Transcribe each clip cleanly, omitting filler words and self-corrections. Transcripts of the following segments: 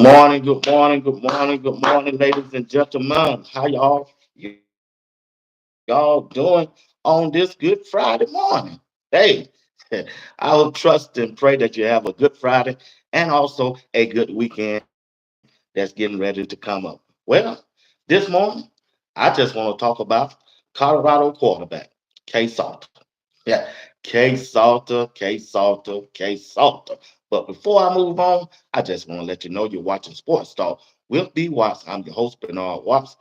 Good morning, ladies and gentlemen. How y'all doing on this Good Friday morning? Hey, I will trust and pray that you have a good Friday and also a good weekend that's getting ready to come up. Well, this morning, I just want to talk about Colorado quarterback, K-Sal. Yeah, K-Salter. But before I move on, I just want to let you know you're watching Sports Talk with B Watts. I'm your host, Bernard Watts.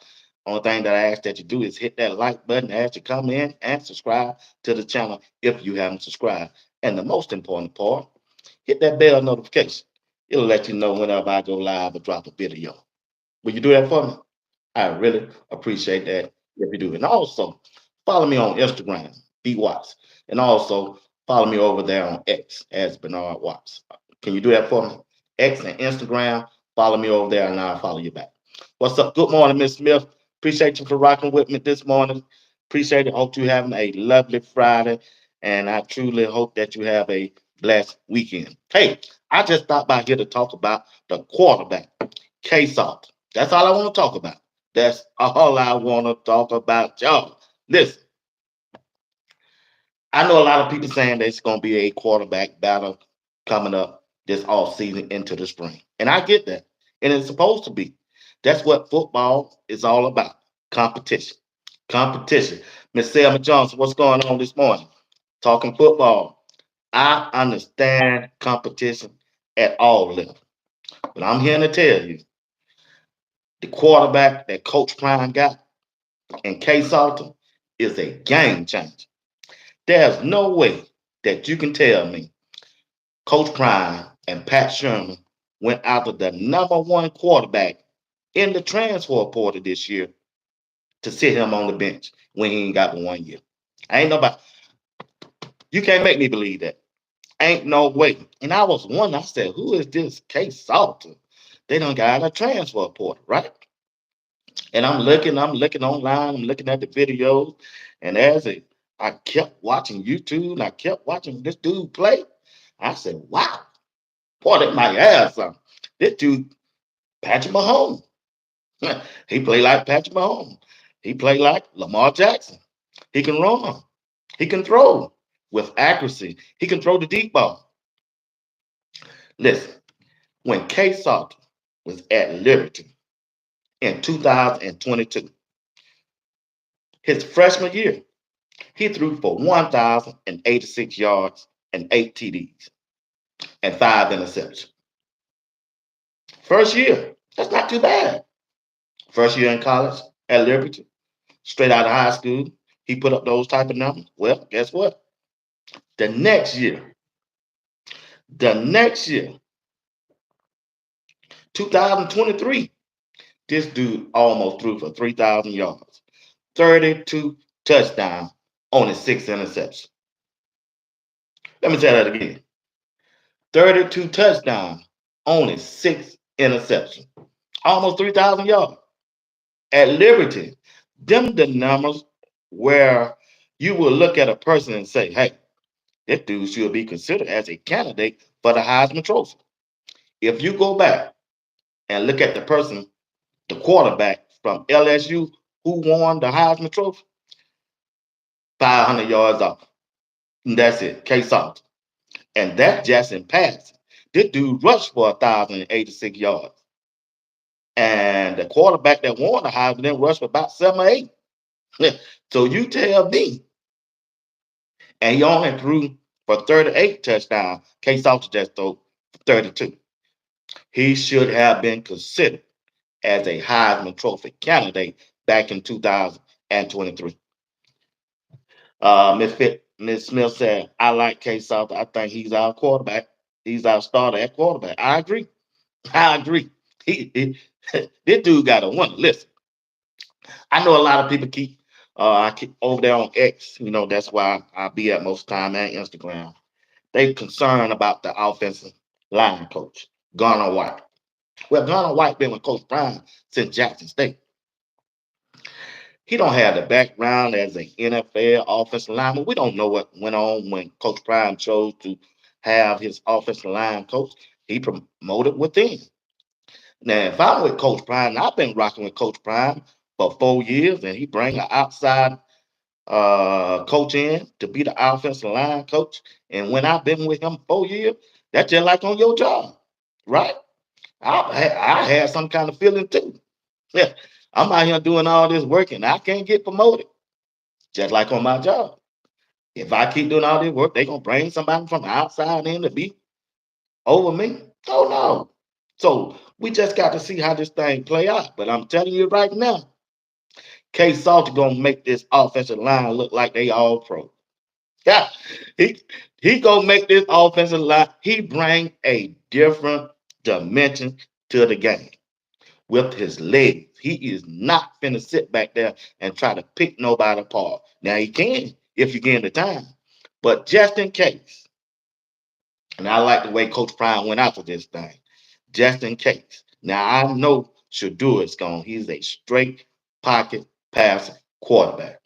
Only thing that I ask that you do is hit that like button as you come in and subscribe to the channel if you haven't subscribed. And the most important part, hit that bell notification. It'll let you know whenever I go live or drop a video. Will you do that for me? I really appreciate that if you do. And also, follow me on Instagram, B Watts. And also, follow me over there on X as Bernard Watts. Can you do that for me? X and Instagram, follow me over there and I'll follow you back. What's up? Good morning, Miss Smith. Appreciate you for rocking with me this morning. Appreciate it. Hope you're having a lovely Friday. And I truly hope that you have a blessed weekend. Hey, I just stopped by here to talk about the quarterback, K-Salt. That's all I want to talk about. That's all I want to talk about, y'all. Listen, I know a lot of people saying there's going to be a quarterback battle coming up this off season into the spring. And I get that. And it's supposed to be. That's what football is all about. Competition. Competition. Miss Selma Johnson, what's going on this morning? Talking football. I understand competition at all levels. But I'm here to tell you, the quarterback that Coach Prime got and K Salter is a game changer. There's no way that you can tell me Coach Prime and Pat Sherman went after the number one quarterback in the transfer portal this year to sit him on the bench when he ain't got but 1 year. Ain't nobody, you can't make me believe that. Ain't no way. And I was wondering, I said, who is this K Salter? They done got a transfer portal, right? And I'm looking online, I'm looking at the videos, and I kept watching YouTube and I kept watching this dude play. I said, wow, boy, they might have something. This dude, Patrick Mahomes. He played like Patrick Mahomes. He played like Lamar Jackson. He can run. He can throw with accuracy. He can throw the deep ball. Listen, when K Salter was at Liberty in 2022, his freshman year, he threw for 1,086 yards and 8 TDs and 5 interceptions. First year, that's not too bad. First year in college at Liberty, straight out of high school, he put up those type of numbers. Well, guess what? The next year, the next year, 2023, this dude almost threw for 3,000 yards, 32 touchdowns, only 6 interceptions. Let me say that again. 32 touchdowns, only 6 interceptions, almost 3,000 yards. At Liberty, them the numbers where you will look at a person and say, hey, this dude should be considered as a candidate for the Heisman Trophy. If you go back and look at the person, the quarterback from LSU who won the Heisman Trophy, 500 yards off. And that's it, K Salt. And that's just in passing. This dude rushed for 1,086 yards. And the quarterback that won the Heisman then rushed for about 7 or 8. So you tell me, and he only threw for 38 touchdowns. K Salter just threw 32. He should have been considered as a Heisman Trophy candidate back in 2023. Miss Smith said, I like K Salter. I think he's our quarterback. He's our starter at quarterback. I agree. I agree. He this dude got a one. Listen, I know a lot of people I keep over there on X, that's why I be at most time and Instagram. They concerned about the offensive line coach, Garner White. Well, Garner White been with Coach Brown since Jackson State. He don't have the background as an NFL offensive lineman. We don't know what went on when Coach Prime chose to have his offensive line coach. He promoted within. Now, if I'm with Coach Prime, I've been rocking with Coach Prime for 4 years, and he bring an outside coach in to be the offensive line coach. And when I've been with him 4 years, that's just like on your job, right? I had some kind of feeling too. Yeah, I'm out here doing all this work and I can't get promoted, just like on my job. If I keep doing all this work, they gonna bring somebody from the outside in to be over me. Oh no. So we just got to see how this thing play out. But I'm telling you right now, K-Salter gonna make this offensive line look like they all pro. Yeah, he he gonna make this offensive line. He bring a different dimension to the game with his legs. He is not finna sit back there and try to pick nobody apart. Now he can if you get the time, but just in case. And I like the way Coach Prime went after this thing, just in case. Now I know Shedeur is gone. He's a straight pocket passing quarterback.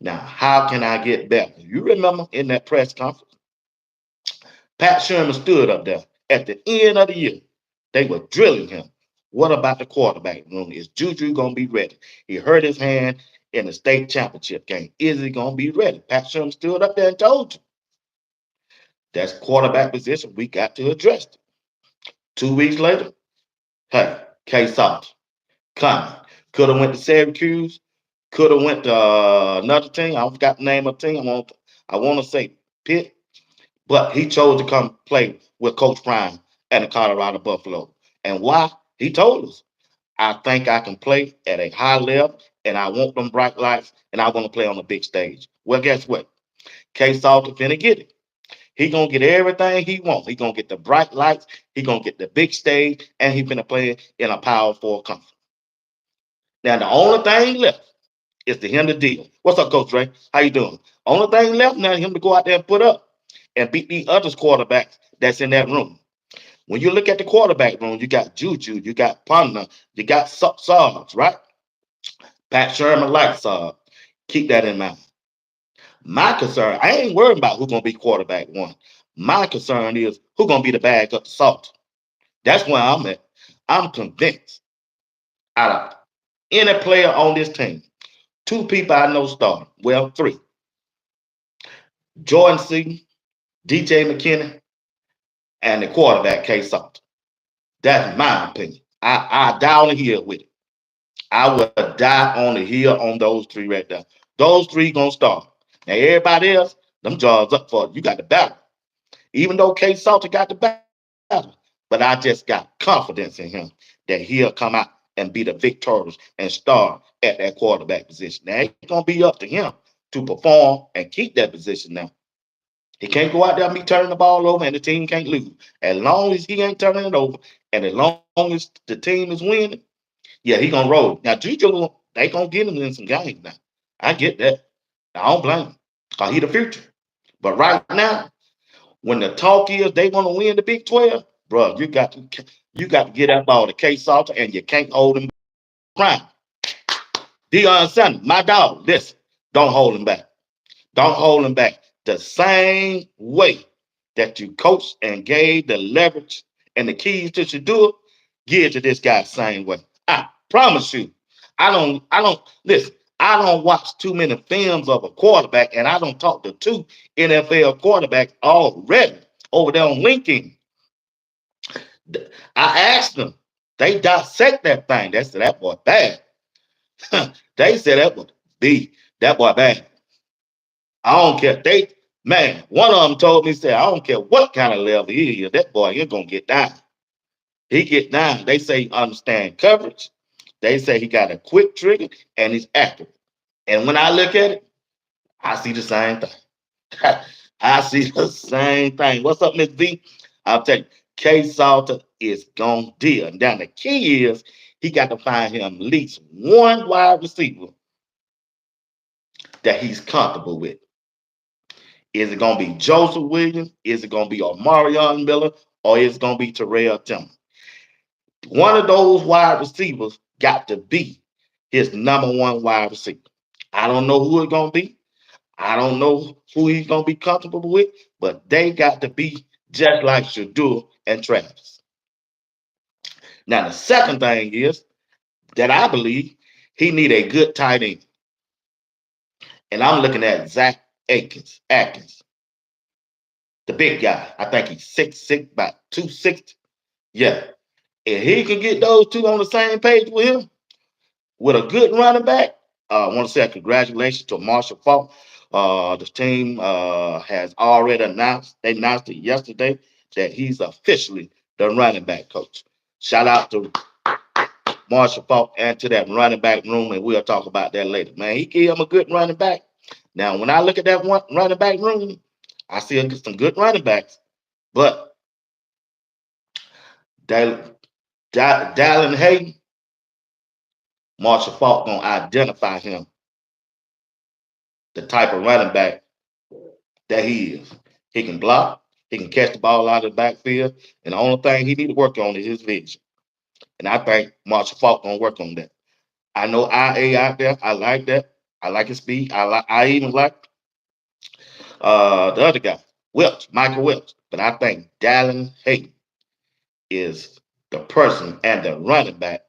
Now, how can I get better? You remember in that press conference, Pat Sherman stood up there at the end of the year. They were drilling him. What about the quarterback room? Is Juju going to be ready? He hurt his hand in the state championship game. Is he going to be ready? Pat Sherman stood up there and told you that's quarterback position. We got to address it. 2 weeks later, hey, K-Sal coming. Could have went to Syracuse. Could have went to another team. I forgot the name of the team. I want to say Pitt. But he chose to come play with Coach Prime and the Colorado Buffalo. And why? He told us, I think I can play at a high level and I want them bright lights and I want to play on the big stage. Well, guess what? K Salter finna get it. He gonna get everything he wants. He gonna get the bright lights, he gonna get the big stage, and he finna play in a Power Four conference. Now the only thing left is to him to deal. What's up, Coach Ray? How you doing? Only thing left now is him to go out there and put up and beat the other quarterbacks that's in that room. When you look at the quarterback room, you got Juju, you got Ponder, you got Sarge, right? Pat Sherman likes Sarge. Keep that in mind. My concern, I ain't worried about who's gonna be quarterback one. My concern is who's gonna be the bag up the salt. That's where I'm at. I'm convinced out of any player on this team, two people I know starting. Well, three. Jordan C, DJ McKinney, and the quarterback K-Sal. That's my opinion. I die on the hill with it. I would die on the hill on those three right there. Those three gonna start. Now everybody else, them jobs up for it. You got the battle. Even though K Salter got the battle, but I just got confidence in him that he'll come out and be the victorious and start at that quarterback position. Now it's gonna be up to him to perform and keep that position now. He can't go out there and be turning the ball over and the team can't lose. As long as he ain't turning it over and as long as the team is winning, yeah, he gonna roll. Now Juju, they gonna get him in some games now. I get that. I don't blame him. Cause he the future. But right now, when the talk is they want to win the Big 12, bro, you got to get that ball to K Salter and you can't hold him back. Prime. Deion Sanders, my dog, listen, don't hold him back. Don't hold him back. The same way that you coached and gave the leverage and the keys to Shedeur, give it to this guy the same way. I promise you. I don't listen. I don't watch too many films of a quarterback, and I don't talk to two NFL quarterbacks already over there on LinkedIn. I asked them. They dissect that thing. They said that boy bad. They said that was B. That boy bad. I don't care. One of them told me, said, I don't care what kind of level he is, that boy, he's gonna get down. He get down. They say he understand coverage. They say he got a quick trigger and he's accurate. And when I look at it, I see the same thing. I see the same thing. What's up, Miss V? I'll tell you, K Salter is gonna deal. Now the key is he got to find him at least one wide receiver that he's comfortable with. Is it going to be Joseph Williams? Is it going to be Omarion Miller? Or is it going to be Terrell Tim? One of those wide receivers got to be his number one wide receiver. I don't know who it's going to be. I don't know who he's going to be comfortable with, but they got to be just like Shedeur and Travis. Now, the second thing is that I believe he need a good tight end. And I'm looking at Zach Atkins, the big guy. I think he's 6'6", about 260. Yeah. If he can get those two on the same page with him, with a good running back, I want to say congratulations to Marshall Faulk. The team has already they announced it yesterday that he's officially the running back coach. Shout out to Marshall Faulk and to that running back room, and we'll talk about that later. Man, he gave him a good running back. Now, when I look at that one running back room, I see some good running backs, but Dallin Hayden, Marshall Faulk gonna identify him the type of running back that he is. He can block, he can catch the ball out of the backfield, and the only thing he need to work on is his vision. And I think Marshall Faulk gonna work on that. I know IA out there. I like that. I like his speed. I even like the other guy, Michael Welch. But I think Dallin Hayden is the person and the running back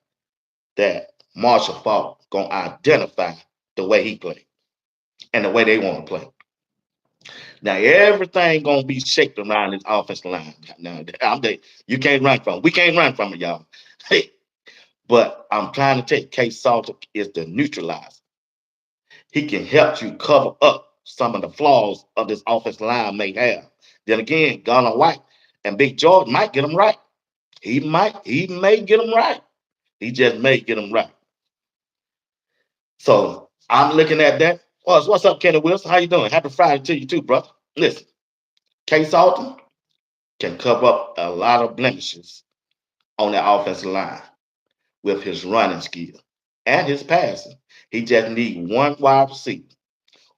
that Marshall Faulk gonna identify the way he play and the way they want to play. Now everything gonna be shaped around this offensive line. Now you can't run from it. We can't run from it, y'all. Hey, but I'm trying to take K-Salter is the neutralizer. He can help you cover up some of the flaws of this offensive line may have. Then again, Gunnar White and Big George might get them right. He may get them right. He just may get them right. So I'm looking at that. What's up, Kenny Wilson? How you doing? Happy Friday to you too, brother. Listen, K Salton can cover up a lot of blemishes on the offensive line with his running skill and his passing. He just need one wide receiver,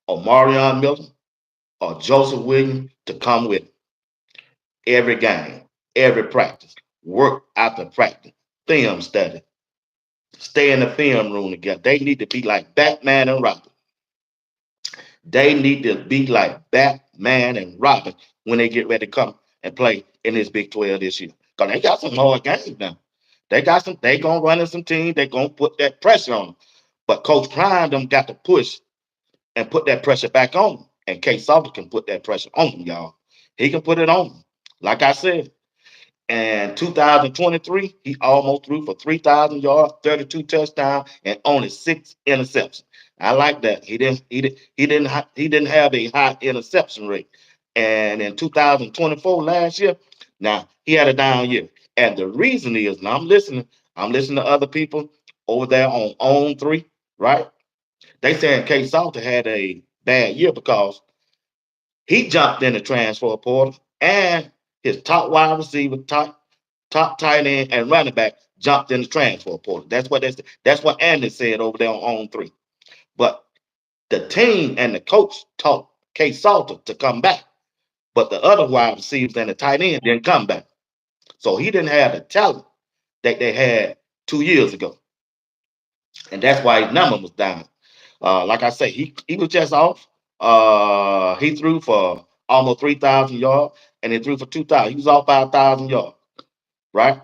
or Marion Miller, or Joseph Williams to come with him every game, every practice, work after practice, film study, stay in the film room together. They need to be like Batman and Robin. They need to be like Batman and Robin when they get ready to come and play in this Big 12 this year. Because they got some hard games now. They gonna run in some teams, they gonna put that pressure on them. But Coach Prime them got to push and put that pressure back on them. And K Salter can put that pressure on them, y'all. He can put it on them. Like I said, in 2023, he almost threw for 3,000 yards, 32 touchdowns, and only 6 interceptions. I like that. He didn't have a high interception rate. And in 2024, last year, now he had a down year. And the reason is, and I'm listening to other people over there on 3, right? They saying K Salter had a bad year because he jumped in the transfer portal and his top wide receiver, top tight end, and running back jumped in the transfer portal. That's what Andy said over there on 3. But the team and the coach taught K Salter to come back. But the other wide receivers and the tight end didn't come back. So he didn't have the talent that they had 2 years ago. And that's why his number was down. Like I say, he was just off. He threw for almost 3,000 yards and he threw for 2,000. He was off by 1,000 yards, right?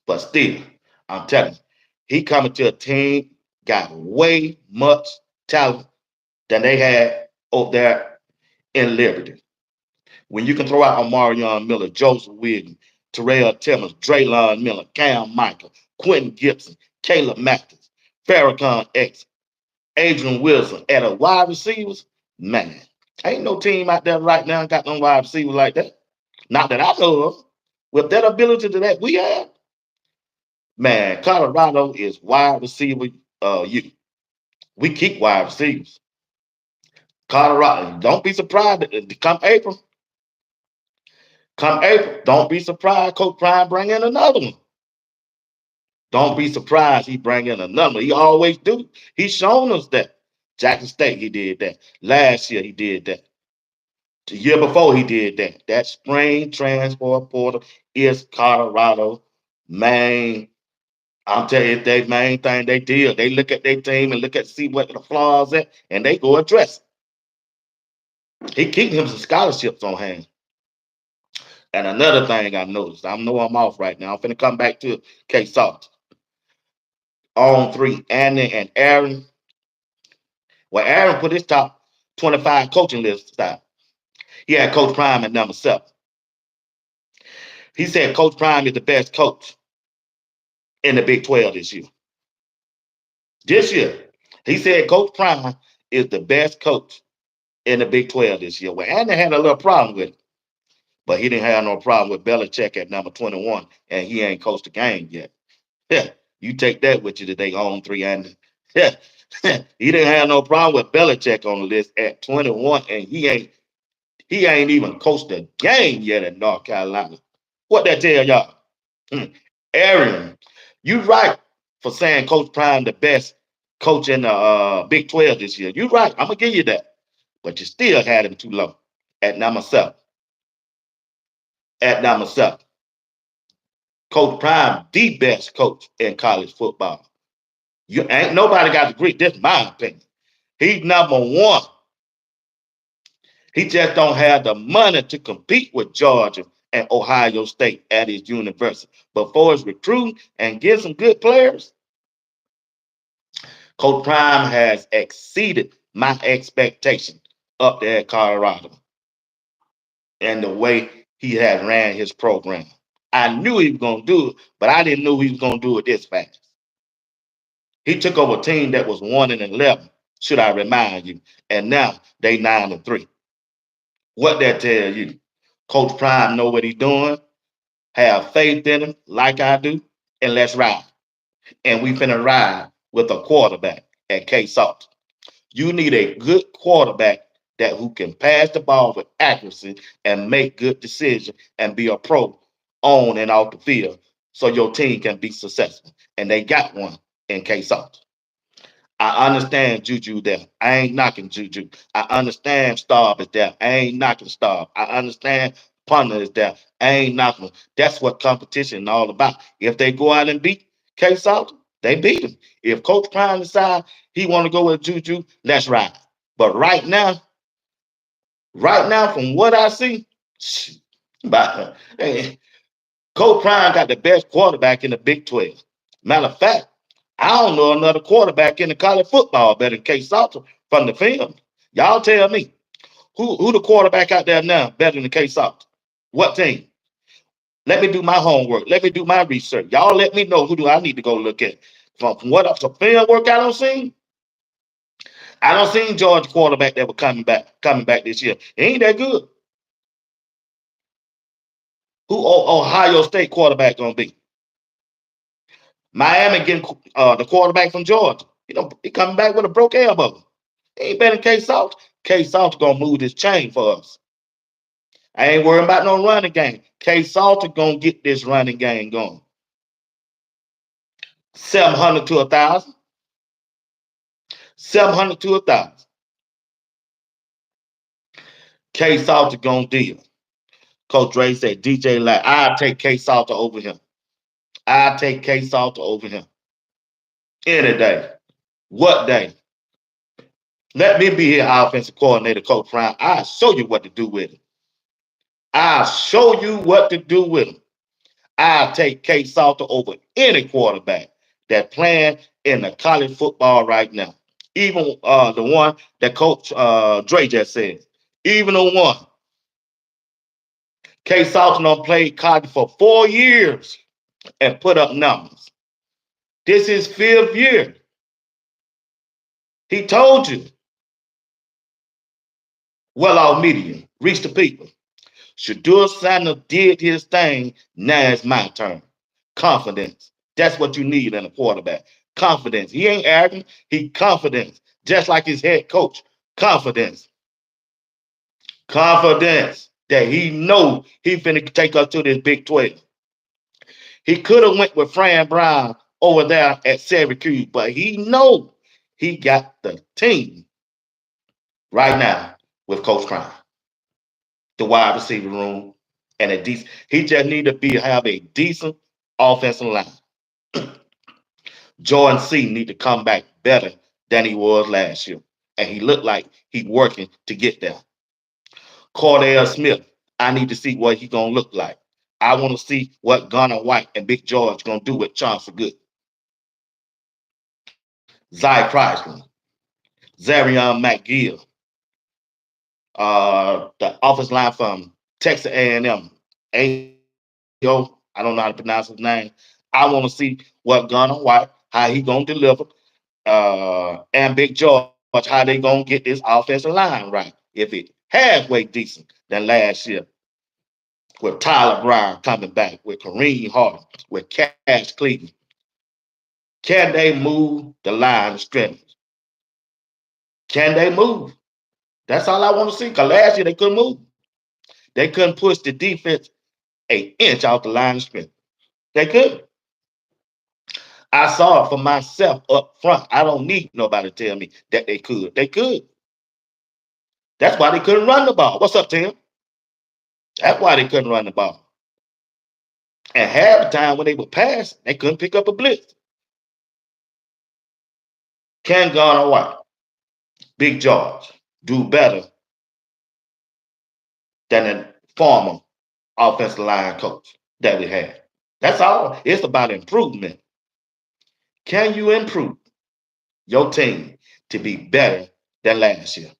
But still, I'm telling you, he coming to a team got way much talent than they had over there in Liberty. When you can throw out Omarion Miller, Joseph Williams, Terrell Timmons, Draylon Miller, Cam Michael, Quentin Gibson, Caleb Mathis, Farrakhan X, Adrian Wilson at a wide receivers, man, ain't no team out there right now got no wide receivers like that. Not that I know of. With that ability that we have, man, Colorado is wide receiver. You We keep wide receivers. Colorado, don't be surprised come April, don't be surprised Coach Prime bring in another one. Don't be surprised he bring in another one. He always do. He's shown us that. Jackson State, he did that. Last year, he did that. The year before, he did that. That spring transfer portal is Colorado main. I'm telling you, that main thing they did. They look at their team and look at see what the flaws at, and they go address it. He keeping him some scholarships on hand. And another thing I noticed, I know I'm off right now. I'm finna come back to K-Sal. On three, Andy and Aaron. Well, Aaron put his top 25 coaching list aside. He had Coach Prime at number 7. He said Coach Prime is the best coach in the Big 12 this year. This year, he said Coach Prime is the best coach in the Big 12 this year. Well, Andy had a little problem with it, but he didn't have no problem with Belichick at number 21, and he ain't coached the game yet. Yeah, you take that with you today on 3, Andy. Yeah, he didn't have no problem with Belichick on the list at 21, and he ain't even coached the game yet at North Carolina. What that tell y'all? Hmm. Aaron, you right for saying Coach Prime the best coach in the Big 12 this year. You right. I'm gonna give you that. But you still had him too low at number 7. At number 7. Coach Prime, the best coach in college football. You ain't nobody got to agree. This is my opinion. He's number 1. He just don't have the money to compete with Georgia and Ohio State at his university. But for his recruiting and get some good players, Coach Prime has exceeded my expectation up there at Colorado and the way he has ran his program. I knew he was going to do it, but I didn't know he was going to do it this fast. He took over a team that was 1-11, should I remind you, and now they 9-3. What that tell you? Coach Prime know what he's doing. Have faith in him, like I do, and let's ride. And we finna ride with a quarterback at K-Sal. You need a good quarterback that who can pass the ball with accuracy and make good decisions and be a pro on and off the field so your team can be successful. And they got one in K-Sal. I understand Juju there. I ain't knocking Juju. I understand Starb is there. I ain't knocking Starb. I understand Punter is there. I ain't knocking them. That's what competition is all about. If they go out and beat K-Sal, they beat him. If Coach Prime decides he want to go with Juju, let's ride. But right now, from what I see, but, Coach Prime got the best quarterback in the Big 12. Matter of fact, I don't know another quarterback in the college football better than K-Salter from the film. Y'all tell me who the quarterback out there now better than K-Salter? What team? Let me do my homework. Let me do my research. Y'all let me know who do I need to go look at. From what the film work I don't see. I don't see Georgia quarterback that was coming back this year. He ain't that good. Who Ohio State quarterback gonna be? Miami getting the quarterback from Georgia. He coming back with a broke elbow. He ain't better than K-Salt. K-Salt gonna move this chain for us. I ain't worrying about no running game. K-Salt gonna get this running game going. 700 to 1,000. 700 to 1,000. K-Salt gonna deal. Coach Ray said, DJ Lack, I'll take K-Salt over him. I'll take K-Salt over him. Any day. What day? Let me be here, offensive coordinator, Coach Prime. I'll show you what to do with him. I'll show you what to do with him. I'll take Salter over any quarterback that playing in the college football right now. Even the one that Coach Dre just said. Even the one. Salter done played college for 4 years and put up numbers. This is 5th year. He told you. Well-off media. Reach the people. Shedeur Sanders did his thing. Now it's my turn. Confidence. That's what you need in a quarterback. Confidence. He ain't arrogant. He confidence. Just like his head coach. Confidence. Confidence that he know he finna take us to this Big 12. He could have went with Fran Brown over there at Syracuse, but he know he got the team right now with Coach Prime. The wide receiver room and a decent. He just need to have a decent offensive line. Jordan C need to come back better than he was last year, and he looked like he's working to get there. Cordell Smith, I need to see what he gonna look like. I want to see what Gunnar White and Big George gonna do with Chauncey Good, Zy Chrysler, Zarion McGill, the offensive line from Texas A&M, AO. I don't know how to pronounce his name. I want to see what Gunnar White, how he gonna deliver, and Big George, how they gonna get this offensive line right. If it halfway decent than last year, with Tyler Brown coming back, with Kareem Harden, with Cash Cleveland, can they move the line of scrimmage? Can they move? That's all I want to see. Because last year they couldn't move. They couldn't push the defense an inch off the line of scrimmage. They couldn't. I saw it for myself up front. I don't need nobody to tell me that they could. They could. That's why they couldn't run the ball. What's up, Tim? That's why they couldn't run the ball. And half the time when they would pass, they couldn't pick up a blitz. Can Garner White, Big George, do better than the former offensive line coach that we had? That's all. It's about improvement. Can you improve your team to be better than last year?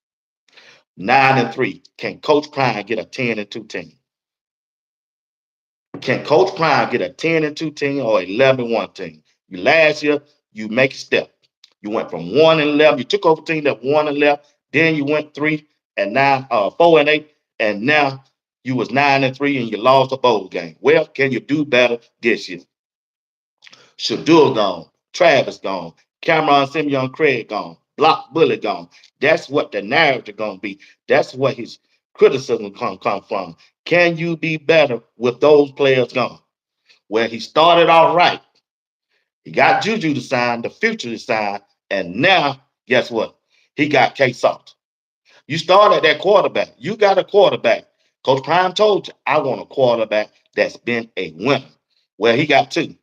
9-3. Can Coach Prime get a 10-2 team? Can Coach Prime get a 10-2 team or 11-1 team? You last year, you make a step. You went from 1-11. You took over a team that 1-11. Then you went 3 and now 4-8, and now you was 9-3 and you lost a bowl game. Well, can you do better this year? Shedeur gone, Travis gone, Cameron Simeon Craig gone, Block Bully gone. That's what the narrative gonna be. That's what his criticism come from. Can you be better with those players gone? Well, he started off right. He got Juju to sign, the future to sign, and now guess what? He got K-Sal. You start at that quarterback. You got a quarterback. Coach Prime told you, I want a quarterback that's been a winner. Well, he got two.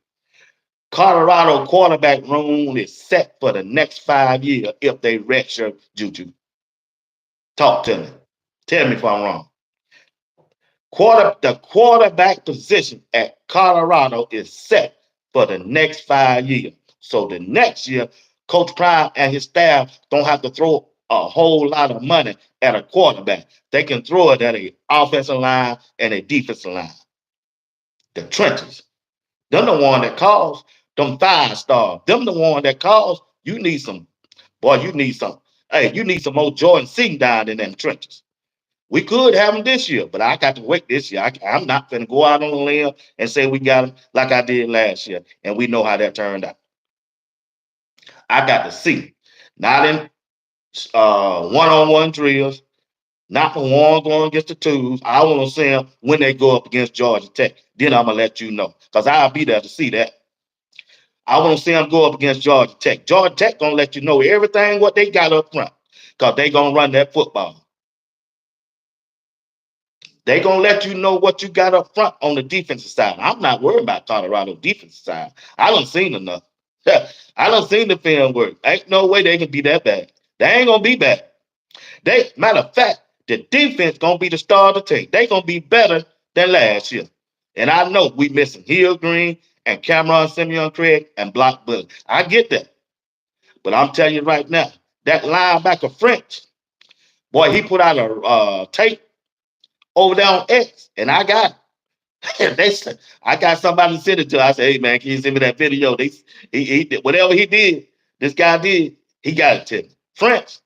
Colorado quarterback room is set for the next 5 years if they redshirt Juju. Talk to me. Tell me if I'm wrong. The quarterback position at Colorado is set for the next 5 years. So the next year, Coach Prime and his staff don't have to throw a whole lot of money at a quarterback. They can throw it at an offensive line and a defensive line. The trenches. Them the one that calls them 5 stars. Them the one that calls. You need some, boy. You need some. Hey, you need some more Jordan Sing down in them trenches. We could have them this year, but I got to wait this year. I'm not going to go out on a limb and say we got them like I did last year, and we know how that turned out. I got to see, not in one-on-one drills, not the one going against the twos. I want to see them when they go up against Georgia Tech. Then I'm gonna let you know, because I'll be there to see that. I want to see them go up against Georgia Tech. Georgia Tech gonna let you know everything what they got up front, because they gonna run that football. They gonna let you know what you got up front on the defensive side. I'm not worried about Colorado defensive side. I done seen enough. I done seen the film work. Ain't no way they can be that bad. They ain't gonna be bad. They matter of fact, the defense gonna be the star of the team. They gonna be better than last year. And I know we missing Hill Green and Cameron Simeon Craig and Block Bully. I get that. But I'm telling you right now, that linebacker French, boy, he put out a tape over there on X, and I got it. They said, I got somebody to send it to. I said, hey man, can you send me that video? He did whatever he did, this guy did, he got it to me. French,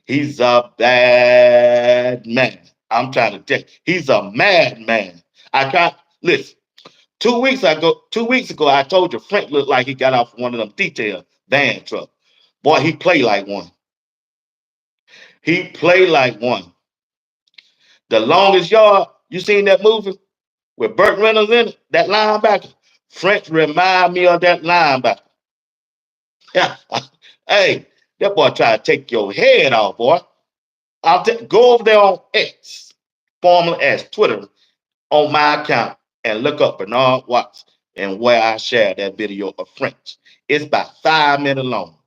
he's a bad man. I'm trying to tell you, he's a madman. I can't listen. 2 weeks ago, I told you Frank looked like he got off one of them detail van trucks. Boy, he played like one. He played like one. The longest yard, you seen that movie with Burt Reynolds in it, that linebacker? French remind me of that linebacker. Hey, that boy try to take your head off, boy. Go over there on X, formerly as Twitter, on my account, and look up Bernard Watts and where I shared that video of French. It's about 5 minutes long.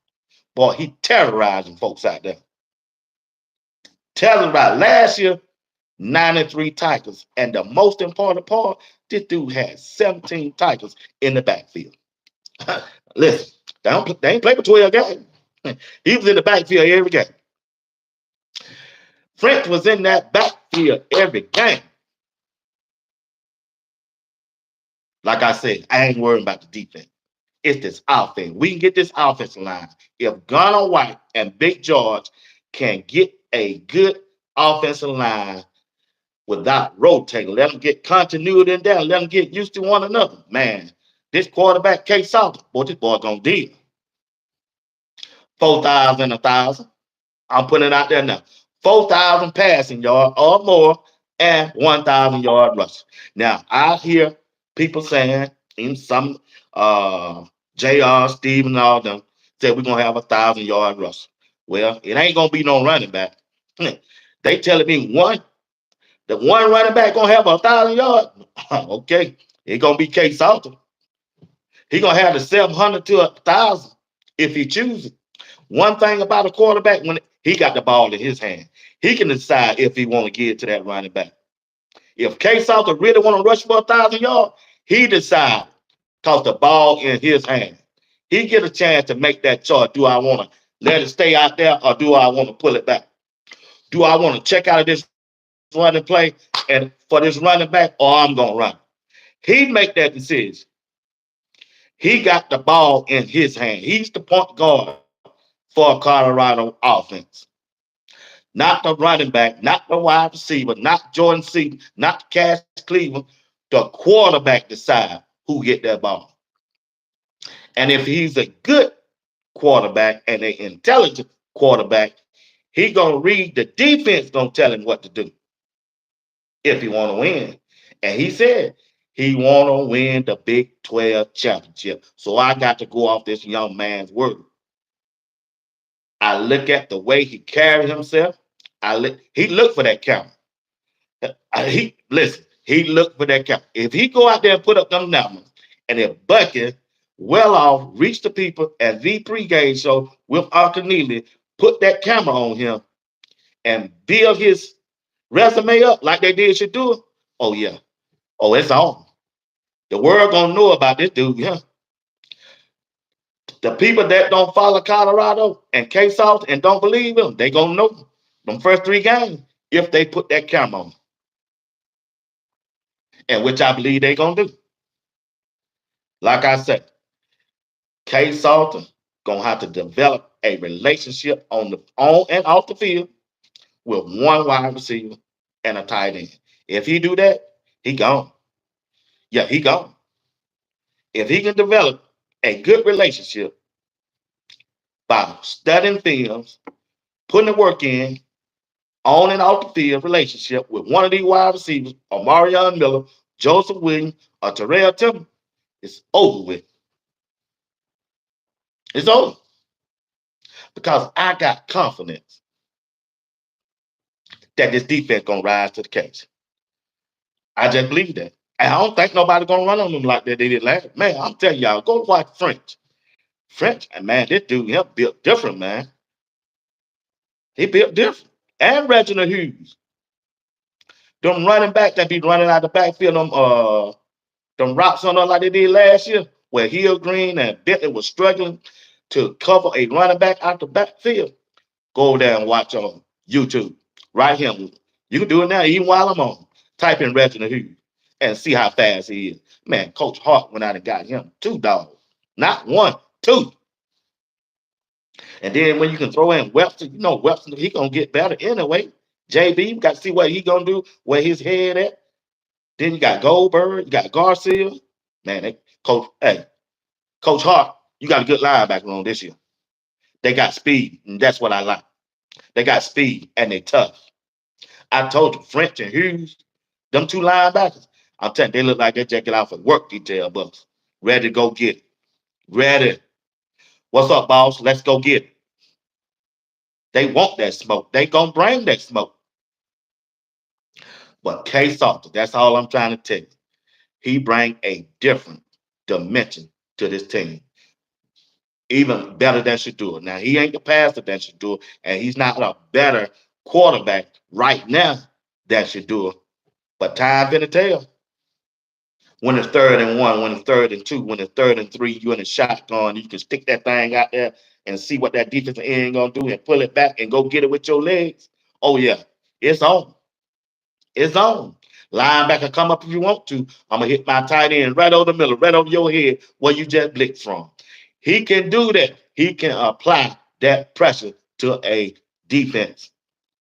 Boy, he terrorizing folks out there. Terrorizing. Last year, 93 tackles. And the most important part, this dude had 17 tackles in the backfield. Listen, they ain't played for 12 games. He was in the backfield every game. French was in that backfield every game. Like I said, I ain't worrying about the defense. It's this offense. We can get this offensive line. If Gunnar White and Big George can get a good offensive line without rotating, let them get continuity in there, let them get used to one another. Man, this quarterback, K-Sal, boy, this boy gonna deal. 4,000, 1,000. I'm putting it out there now. 4,000 passing yard or more and 1,000 yard rush. Now, I hear people saying, in some JR, Steve, and all them, said we're gonna have 1,000 yard rush. Well, it ain't gonna be no running back. They telling me the one running back gonna have 1,000 yards. Okay, it gonna be K Salter. He gonna have the 700 to 1,000 if he chooses. One thing about a quarterback, when he got the ball in his hand, he can decide if he want to give it to that running back. If K-Salter really want to rush for 1,000 yards, he decide cause the ball in his hand. He get a chance to make that choice. Do I want to let it stay out there or do I want to pull it back? Do I want to check out of this running play and for this running back or I'm going to run? He make that decision. He got the ball in his hand. He's the point guard for Colorado offense. Not the running back, not the wide receiver, not Jordan Seaton, not Cash Cleveland. The quarterback decide who get that ball. And if he's a good quarterback and an intelligent quarterback, he gonna read the defense gonna tell him what to do if he want to win. And he said he want to win the Big 12 championship. So I got to go off this young man's word. I look at the way he carried himself. He looked for that camera. He listen. He looked for that camera. If he go out there and put up them numbers, and if Bucky well off reach the people at the pregame show with Uncle Neely, put that camera on him and build his resume up like they did Shedeur. Oh yeah. Oh, it's on. The world gonna know about this dude. Yeah. The people that don't follow Colorado and K-Salt and don't believe him, they gonna know them first three games if they put that camera on, and which I believe they gonna do. Like I said, K Salter gonna have to develop a relationship on and off the field with one wide receiver and a tight end. If he do that, he gone. Yeah, he gone. If he can develop a good relationship by studying films, putting the work in, on and off the field relationship with one of these wide receivers, or Marion Miller, Joseph Williams, or Terrell Timber, it's over with. It's over. Because I got confidence that this defense gonna rise to the case. I just believe that. And I don't think nobody gonna run on them like that they did last. Man, I'm telling y'all, go watch French. French, and man, this dude he built different, man. He built different. And Reginald Hughes. Them running back that be running out the backfield, them routes on them like they did last year, where Hill Green and Bentley was struggling to cover a running back out the backfield. Go over there and watch on YouTube. Right here. You can do it now, even while I'm on. Type in Reginald Hughes and see how fast he is. Man, Coach Hart went out and got him two dogs. Not one, two. And then when you can throw in Webster, you know Webster, he gonna get better anyway. JB, you got to see what he gonna do, where his head at. Then you got Goldberg, you got Garcia. Man, Coach Hart, you got a good linebacker on this year. They got speed, and that's what I like. They got speed and they tough. I told you, French and Hughes, them two linebackers, I'm telling you, they look like they just get out for work detail bus. Ready to go get it. Ready. What's up, boss? Let's go get it. They want that smoke. They gonna bring that smoke. But K Salter, that's all I'm trying to tell you. He bring a different dimension to this team. Even better than Shedeur. Now he ain't the passer than Shedeur, and he's not a better quarterback right now than Shedeur. But time finna tell. When it's 3rd and 1, when it's 3rd and 2, when it's 3rd and 3, you in a shotgun, you can stick that thing out there and see what that defensive end gonna do and pull it back and go get it with your legs. Oh yeah, it's on. It's on. Linebacker, come up if you want to. I'm gonna hit my tight end right over the middle, right over your head where you just blitzed from. He can do that. He can apply that pressure to a defense.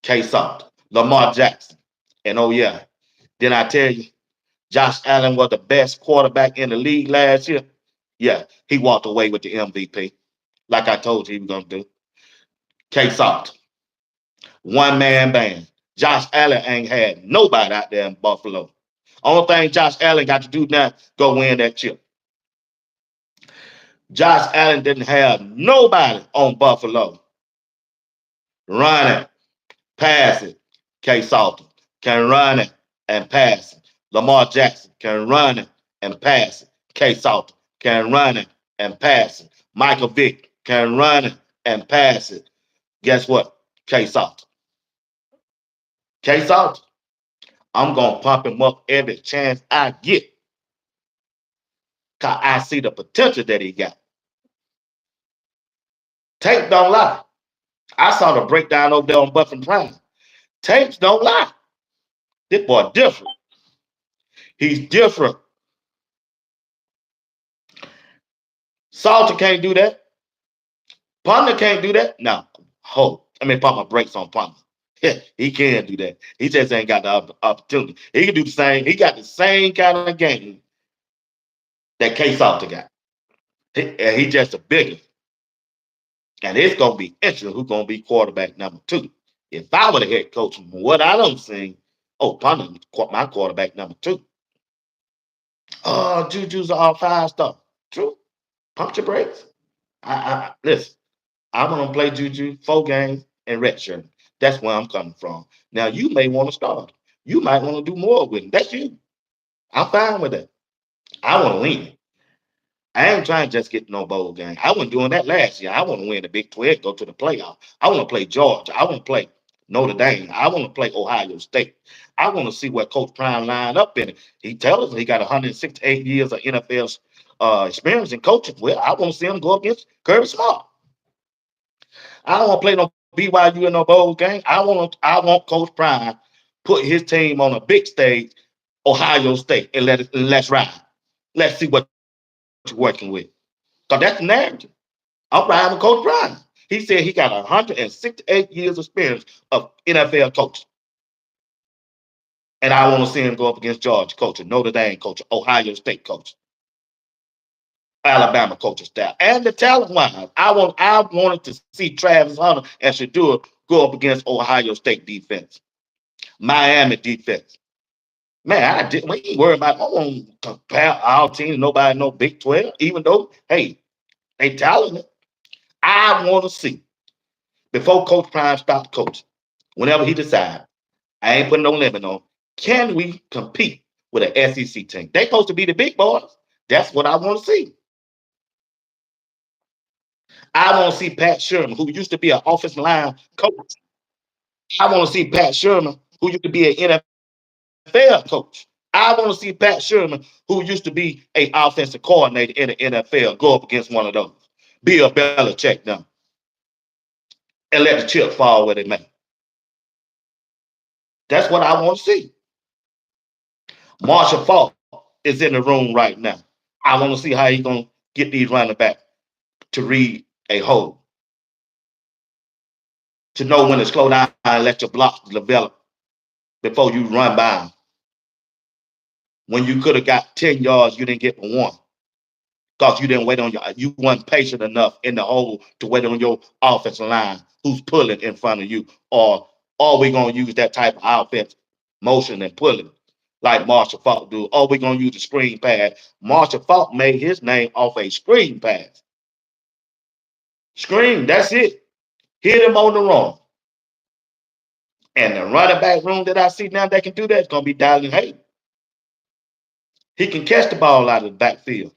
K-Sal, Lamar Jackson. And oh yeah, did I tell you Josh Allen was the best quarterback in the league last year? Yeah, he walked away with the MVP, like I told you he was gonna do. K-Sal, one man band. Josh Allen ain't had nobody out there in Buffalo. Only thing Josh Allen got to do now, go win that chip. Josh Allen didn't have nobody on Buffalo. Run it, pass it. K-Salter can run it and pass it. Lamar Jackson can run it and pass it. K-Salter can run it and pass it. Michael Vick can run it and pass it. Guess what? K-Salter. K-Salter. I'm going to pump him up every chance I get because I see the potential that he got. Tape don't lie. I saw the breakdown over there on Buff and Prime. Tapes don't lie. This boy different. He's different. Salter can't do that. Ponder can't do that. No. Pump my brakes on Ponder. Yeah, he can do that. He just ain't got the opportunity. He can do the same. He got the same kind of game that K-Salter got. He just a bigger. And it's going to be interesting who's going to be quarterback number 2. If I were the head coach, from what I don't see, Ponder, my quarterback number 2. Oh, Juju's all 5-star. True. Pump your brakes. Listen, I'm going to play Juju 4 games and redshirt. That's where I'm coming from. Now, you may want to start. You might want to do more with him. That's you. I'm fine with that. I want to win. I ain't trying to just get no bowl game. I wasn't doing that last year. I want to win the Big 12, go to the playoff. I want to play Georgia. I want to play Notre Dame. I want to play Ohio State. I want to see where Coach Prime lined up in it. He tells us he got 168 years of NFL experience in coaching. Well, I want to see him go against Kirby Smart. I don't want to play no BYU in no bowl game. I want Coach Prime put his team on a big stage, Ohio State, and let's ride. Let's see what you're working with. Because that's the narrative. I'm riding with Coach Prime. He said he got 168 years experience of NFL coaching. And I want to see him go up against Georgia coach, Notre Dame coach, Ohio State coach, Alabama coaching staff, and the talent wise. I wanted to see Travis Hunter and Shedeur go up against Ohio State defense, Miami defense. Man, we ain't worried about. I don't compare our team to nobody no Big 12, even though, hey, they talented. I want to see before Coach Prime stops coaching, whenever he decides, I ain't putting no limit on. Can we compete with an SEC team? They supposed to be the big boys. That's what I want to see. I want to see Pat Sherman, who used to be an offensive line coach. I want to see Pat Sherman, who used to be an NFL coach. I want to see Pat Sherman, who used to be an offensive coordinator in the NFL, go up against one of those. Bill Belichick them. And let the chip fall where they may. That's what I want to see. Marshall Faulk is in the room right now. I want to see how he's going to get these running backs to read a hole, to know when to slow down and let your blocks develop before you run by them. When you could have got 10 yards, you didn't get but 1 because you didn't wait on you weren't patient enough in the hole to wait on your offensive line who's pulling in front of you. Or are we going to use that type of offense, motion and pulling, like Marshall Faulk do? Or we going to use a screen pass? Marshall Faulk made his name off a screen pass. Screen, that's it. Hit him on the run. And the running back room that I see now that can do that is going to be Dallin Hayden. He can catch the ball out of the backfield.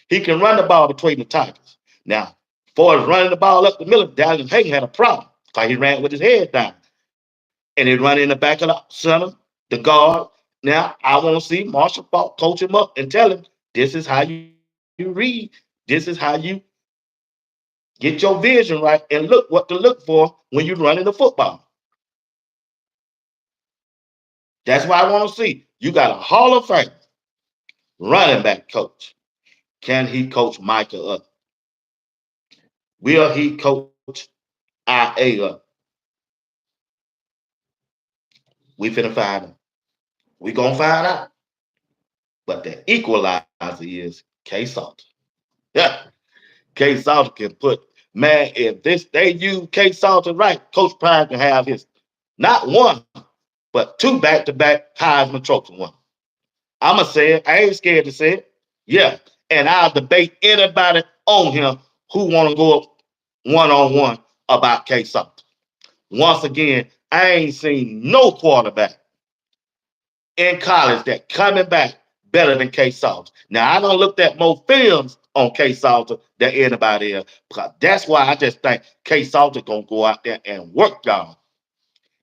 He can run the ball between the tackles. Now, for running the ball up the middle, Dallin Hayden had a problem because he ran with his head down. and they run in the back of the center, the guard. Now I want to see Marshall Faulk coach him up and tell him this is how you read, this is how you get your vision right, and look what to look for when you're running the football. That's what I want to see. You got a Hall of Fame running back coach. Can he coach Micah up? Will he coach IA up? We finna find him. We gonna find out. But the equalizer is K-Sal. Yeah, K-Sal can put, man, if this they use K-Sal right, Coach Prime can have his not one, but two back-to-back Heisman Trophy one. I'ma say it. I ain't scared to say it. Yeah. And I'll debate anybody on him who wanna go up one-on-one about K-Sal. Once again, I ain't seen no quarterback in college that coming back better than K Salter. Now I don't look at more films on K Salter than anybody else. Because that's why I just think K Salter gonna go out there and work y'all.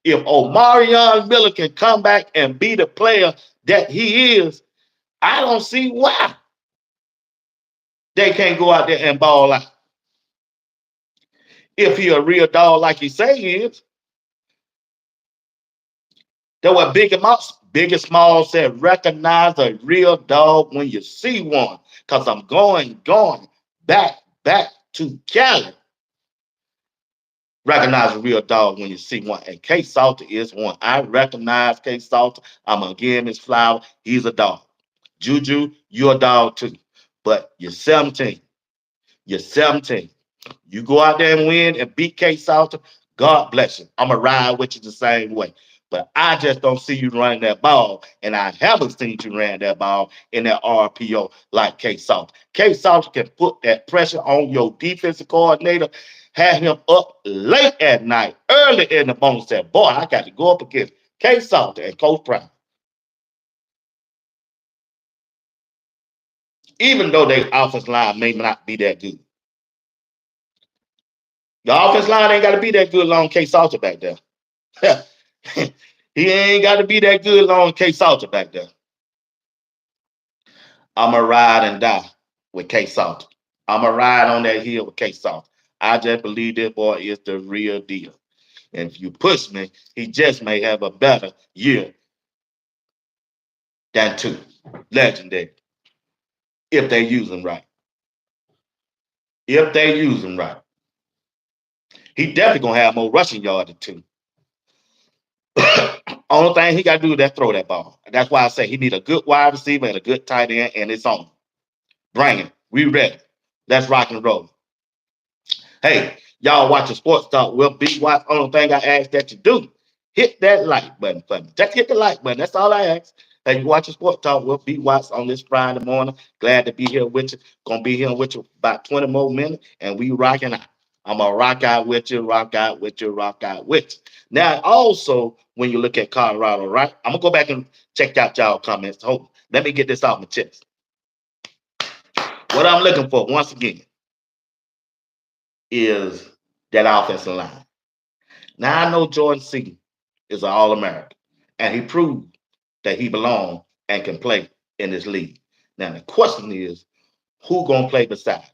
If Omarion Miller can come back and be the player that he is, I don't see why they can't go out there and ball out. If he a real dog like he say he is, that's what Big and Small said, recognize a real dog when you see one. Because I'm going back to Cali. Recognize a real dog when you see one. And K Salter is one. I recognize K Salter. I'm going to give him his flower. He's a dog. Juju, you're a dog too. But you're 17. You're 17. You go out there and win and beat K Salter, God bless you. I'm going to ride with you the same way. But I just don't see you running that ball, and I haven't seen you run that ball in that RPO like K Salter. K Salter can put that pressure on your defensive coordinator, have him up late at night, early in the morning, say, boy, I got to go up against K Salter and Coach Brown. Even though their offensive line may not be that good. The offensive line ain't got to be that good long K Salter back there. He ain't got to be that good long K Salter back there. I'ma ride and die with K Salter. I'ma ride on that hill with K Salter. I just believe this boy is the real deal. And if you push me, he just may have a better year than two. Legendary. If they use him right. If they use him right. He definitely gonna have more rushing yards than two. Only thing he got to do is throw that ball. That's why I say he need a good wide receiver and a good tight end, and it's on. Bring it. We ready. Let's rock and roll. Hey, y'all watching Sports Talk with BWatts. Only thing I ask that you do, hit that like button for me. Just hit the like button. That's all I ask. Hey, you watching Sports Talk with BWatts on this Friday morning. Glad to be here with you. Gonna be here with you about 20 more minutes, and we rocking out. I'm gonna rock out with you, rock out with you, rock out with you. Now, also, when you look at Colorado, right? I'm gonna go back and check out y'all comments. Hold, let me get this off my chest. What I'm looking for, once again, is that offensive line. Now I know Jordan Seaton is an All-American, and he proved that he belongs and can play in this league. Now the question is, who gonna play beside?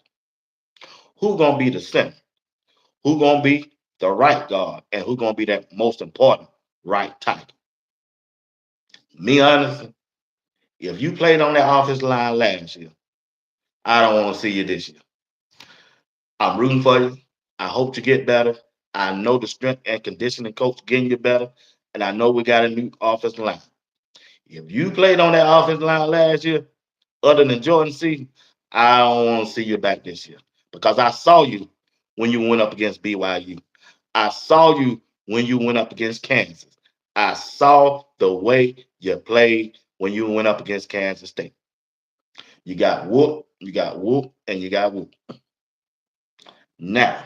Who gonna be the center? Who gonna be the right guard? And who gonna be that most important right tackle? Me honestly, if you played on that offensive line last year, I don't want to see you this year. I'm rooting for you. I hope you get better. I know the strength and conditioning coach getting you better, and I know we got a new offensive line. If you played on that offensive line last year, other than Jordan C, I don't want to see you back this year because I saw you when you went up against BYU. I saw you when you went up against Kansas. I saw the way you played when you went up against Kansas State. You got whoop, and you got whoop. Now,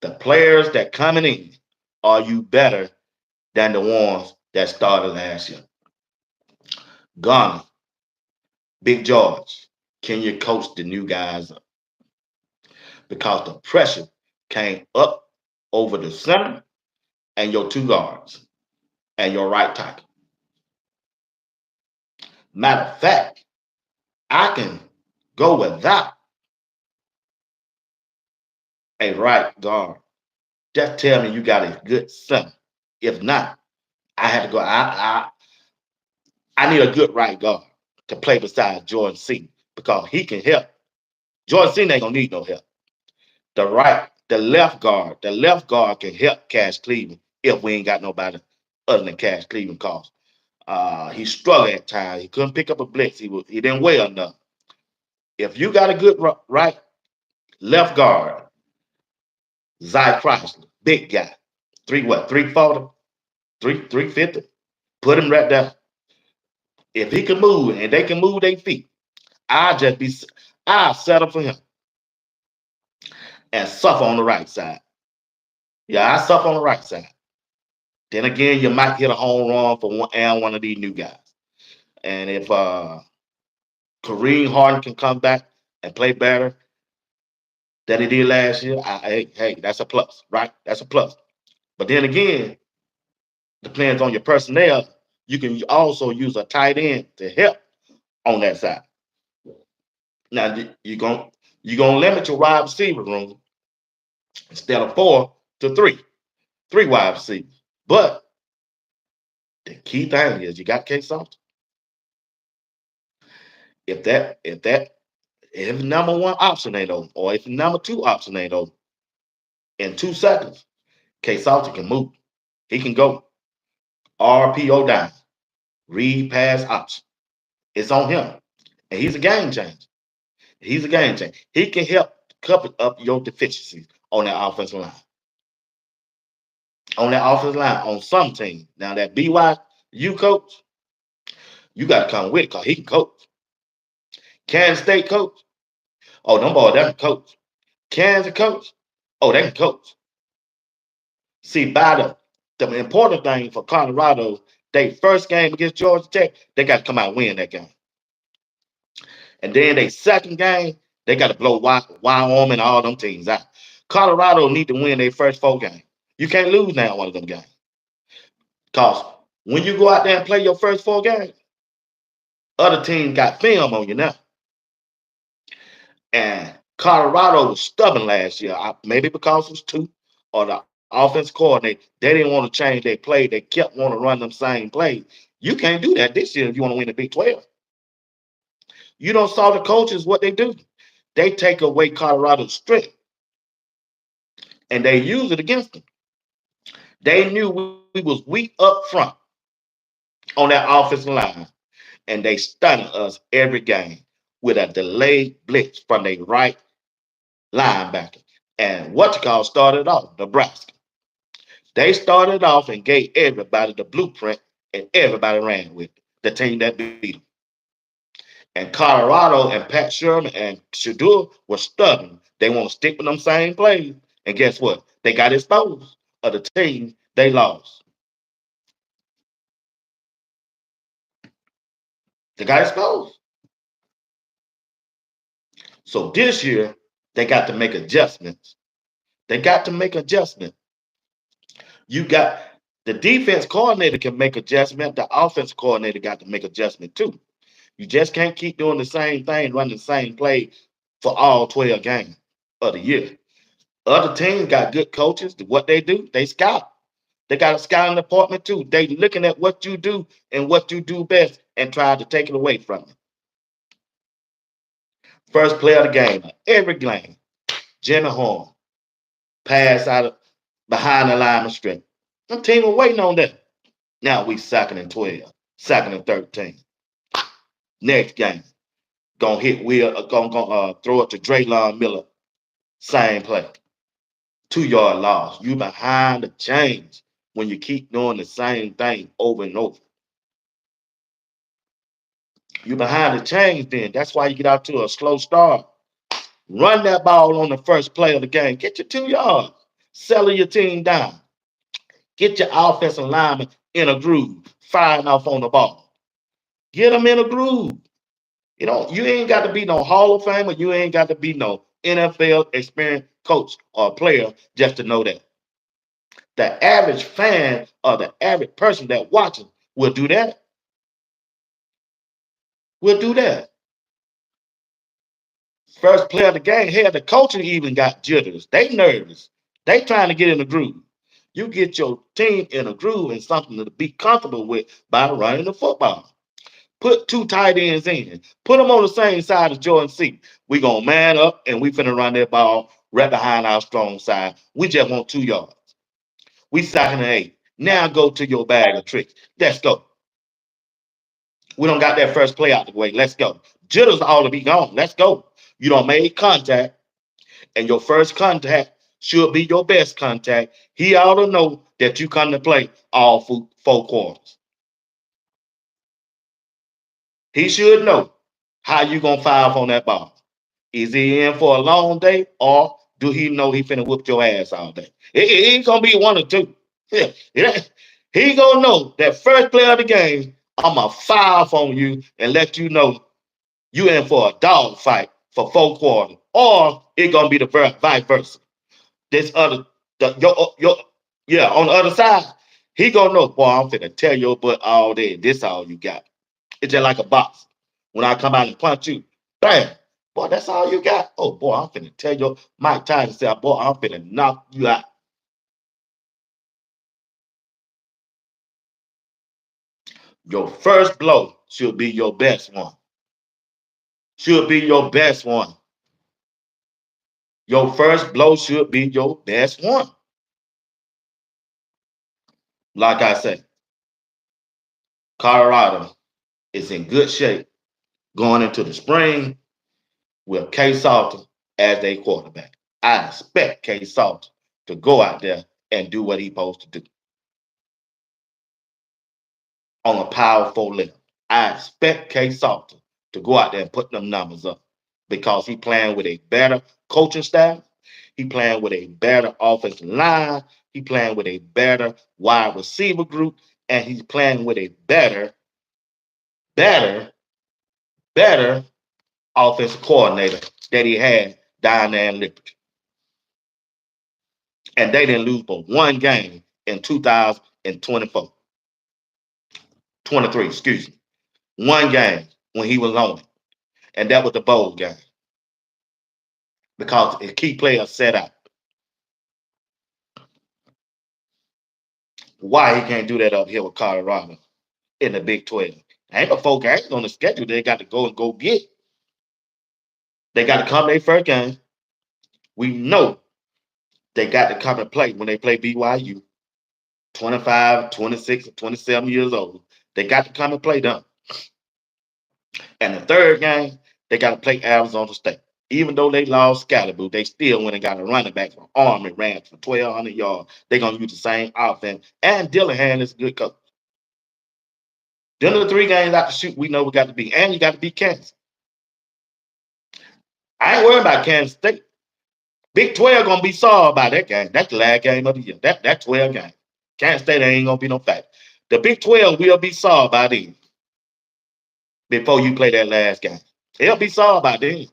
the players that coming in, are you better than the ones that started last year? Ghana, Big George, can you coach the new guys up? Because the pressure came up over the center and your two guards. and your right tackle. Matter of fact, I can go without a right guard. Just tell me you got a good center. If not, I had to go. I need a good right guard to play beside Jordan C because he can help. Jordan C ain't gonna need no help. The left guard can help Cash Cleveland if we ain't got nobody other than Cash Cleveland cause he struggled at times. He couldn't pick up a blitz. He didn't weigh enough. If you got a good right left guard, Zy Chrysler, big guy, 340, 350. Put him right there. If he can move and they can move their feet, I'll settle for him and suffer on the right side. Yeah, I suffer on the right side. Then again, you might hit a home run for one of these new guys. And if Kareem Harden can come back and play better than he did last year, hey, that's a plus, right? That's a plus. But then again, depends on your personnel. You can also use a tight end to help on that side. Now you're gonna limit your wide receiver room instead of 4 to 3, 3 wide receivers. But the key thing is you got K-Sal. If number one option ain't open, or if number two option ain't open, in 2 seconds, K-Sal can move. He can go RPO down, read pass option. It's on him. And he's a game changer. He's a game changer. He can help cover up your deficiencies on that offensive line. On that offensive line, on some team. Now that BYU coach, you got to come with it because he can coach. Kansas State coach, oh, them boys, they can coach. Kansas coach, oh, they can coach. See, by the important thing for Colorado, they first game against Georgia Tech, they got to come out and win that game. And then they second game, they got to blow Wyoming and all them teams out. Colorado need to win their first 4 games. You can't lose now one of them games. Because when you go out there and play your first 4 games, other teams got film on you now. And Colorado was stubborn last year, maybe because it was 2 or the offense coordinator. They didn't want to change their play. They kept wanting to run them same plays. You can't do that this year if you want to win the Big 12. You don't saw the coaches what they do. They take away Colorado's strength and they use it against them. They knew we was weak up front on that offensive line, and they stunned us every game with a delayed blitz from their right linebacker. And what you call started off Nebraska. They started off and gave everybody the blueprint, and everybody ran with it. The team that beat them. And Colorado and Pat Sherman and Shedeur were stubborn. They want to stick with them same plays. And guess what? They got exposed of the team they lost. They got exposed. So this year, they got to make adjustments. They got to make adjustments. You got the defense coordinator can make adjustment. The offense coordinator got to make adjustment too. You just can't keep doing the same thing, running the same play for all 12 games of the year. Other teams got good coaches. What they do, they scout. They got a scouting department too. They looking at what you do and what you do best and try to take it away from you. First play of the game, every game, Jimmy Horn, pass out of behind the line of scrimmage. Them team were waiting on that. Now we 2nd and 12, 2nd and 13. Next game, gonna hit Will, gonna throw it to Draylon Miller. Same play, 2 yard loss. You behind the chains when you keep doing the same thing over and over. You behind the chains. Then that's why you get out to a slow start. Run that ball on the first play of the game. Get your 2 yards. Settle your team down. Get your offensive lineman in a groove, firing off on the ball. Get them in a groove. You ain't got to be no Hall of Famer. You ain't got to be no NFL experienced coach or player just to know that. The average fan or the average person that watching will do that. Will do that. First play of the game, hell, the coaching even got jitters. They nervous. They trying to get in the groove. You get your team in a groove and something to be comfortable with by running the football. Put two tight ends in. Put them on the same side as Jordan C. We gonna man up and we finna run that ball right behind our strong side. We just want 2 yards. We 2nd and 8. Now go to your bag of tricks. Let's go. We don't got that first play out the way. Let's go. Jitters ought to be gone. Let's go. You don't make contact, and your first contact should be your best contact. He ought to know that you come to play all 4 quarters. He should know how you gonna fire off on that ball. Is he in for a long day, or do he know he finna whoop your ass all day? It ain't gonna be one or two. He gonna know that first play of the game, I'ma fire off on you and let you know you in for a dog fight for 4 quarters, or it gonna be the vice versa. This other, your yeah, on the other side, he gonna know, boy, I'm finna tell your butt all day. This all you got. It's just like a box. When I come out and punch you, bam, boy, that's all you got. Oh boy, I'm finna tell your Mike Tyson said, boy, I'm finna knock you out. Your first blow should be your best one. Should be your best one. Your first blow should be your best one. Like I said, Colorado is in good shape going into the spring with K-Salter as a quarterback. I expect K-Salter to go out there and do what he's supposed to do on a powerful level. I expect K-Salter to go out there and put them numbers up because he playing with a better coaching staff. He playing with a better offensive line. He playing with a better wide receiver group, and he's playing with a better, better offensive coordinator that he had down there in Liberty. And they didn't lose but one game in 2024, 23, excuse me. One game when he was on it, and that was the bowl game because his key players set out. Why he can't do that up here with Colorado in the Big 12? Ain't no 4 games on the schedule they got to go get. They got to come their first game. We know they got to come and play when they play BYU, 25, 26, 27 years old. They got to come and play them. And the third game, they got to play Arizona State. Even though they lost Scalaboo, they still went and got a running back from Army ran for 1,200 yards. They're going to use the same offense. And Dillingham is a good coach. Them are the 3 games out the shoot we know we got to beat. And you got to beat Kansas. I ain't worried about Kansas State. Big 12 going to be solved by that game. That's the last game of the year. That 12 game. Kansas State ain't going to be no fact. The Big 12 will be solved by then before you play that last game. It'll be solved by then.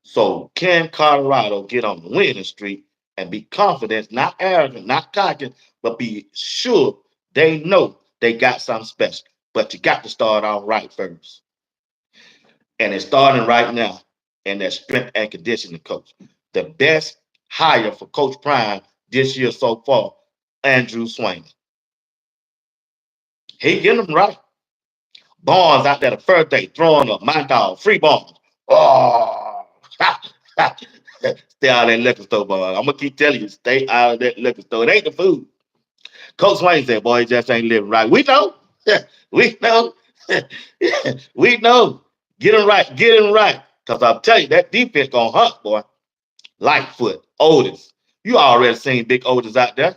So can Colorado get on the winning streak and be confident, not arrogant, not cocky, but be sure they know they got something special. But you got to start off right first. And it's starting right now in that strength and conditioning coach. The best hire for Coach Prime this year so far, Andrew Swain. He getting them right. Barnes out there the first day throwing up my dog, free Barnes. Oh, stay out of that liquor store, boy. I'm gonna keep telling you, stay out of that liquor store. It ain't the food. Coach Swain said, boy, he just ain't living right. We know. We know. We know. Get him right. Get him right. Because I'll tell you, that defense gonna hunt, boy. Lightfoot, Otis. You already seen Big Otis out there.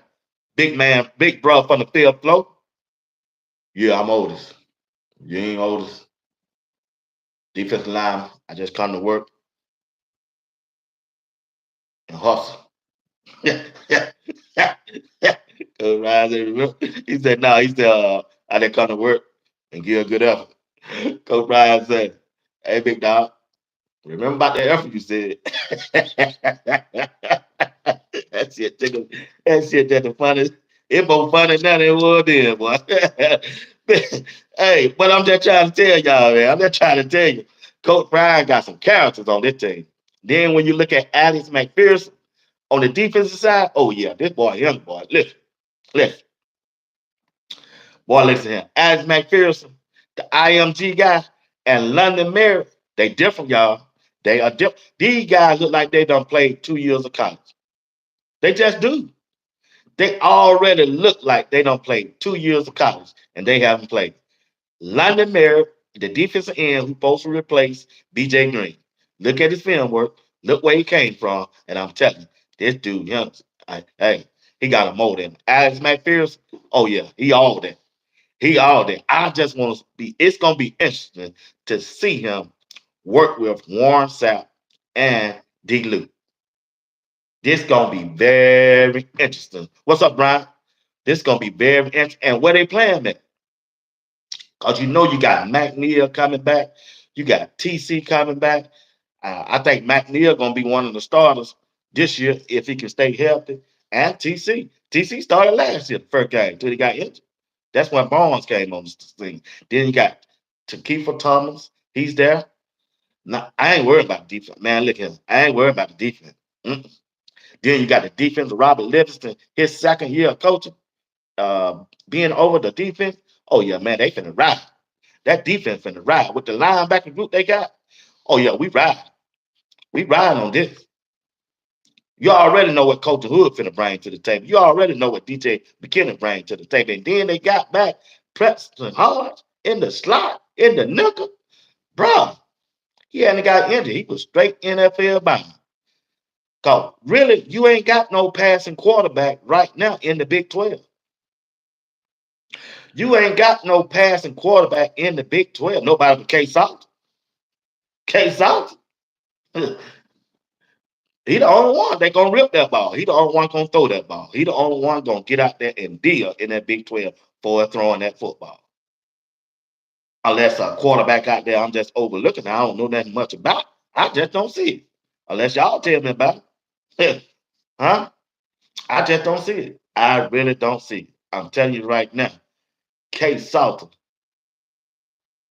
Big man, big bro from the field floor. Yeah, I'm Otis. You ain't Otis. Defensive line. I just come to work and hustle. Yeah, yeah, yeah, yeah. He said, no, he said, I didn't come to work and give a good effort. Coach Ryan said, hey, big dog, remember about that effort you said. that shit that the funniest. It more funny now than it was then, boy. Hey, but I'm just trying to tell y'all, man. I'm just trying to tell you. Coach Brian got some characters on this team. Then when you look at Alex McPherson on the defensive side, oh yeah, this boy, young boy. Listen, boy, listen here. Alex McPherson, the IMG guy, and London Merritt, they different, y'all. They are different. These guys look like they done played 2 years of college. They just do. They already look like they don't play 2 years of college and they haven't played. London Merritt, the defensive end who supposed to replace BJ Green. Look at his film work. Look where he came from. And I'm telling you, this dude, hey, he got a mold in him. Alex McPherson, oh yeah, he all that. He all that. I just want to be, it's going to be interesting to see him work with Warren Sapp and D. Luke. This gonna be very interesting. What's up, Brian? This gonna be very interesting. And where they playing at? Cause you know you got McNeil coming back. You got TC coming back. I think McNeil gonna be one of the starters this year if he can stay healthy. And TC. TC started last year, the first game, until he got injured. That's when Barnes came on the scene. Then you got Takeifa Thomas. He's there. Now, I ain't worried about the defense. Man, look at him. I ain't worried about the defense. Mm. Then you got the defense of Robert Livingston, his second year of coaching, being over the defense. Oh, yeah, man, they finna ride. That defense finna ride. With the linebacker group they got, oh, yeah, we ride. We ride on this. You already know what Coach Hood finna bring to the table. You already know what DJ McKinnon bring to the table. And then they got back Preston Hard in the slot, in the nickel. Bro, he hadn't got injured. He was straight NFL bound. Cause really, you ain't got no passing quarterback right now in the Big 12. You ain't got no passing quarterback in the Big 12. Nobody but K-Sal. K-Sal. He the only one that gonna rip that ball. He the only one gonna throw that ball. He the only one gonna get out there and deal in that Big 12 for throwing that football. Unless a quarterback out there I'm just overlooking, I don't know nothing much about. I just don't see it. Unless y'all tell me about it. Huh? I just don't see it. I really don't see it. I'm telling you right now. Salter,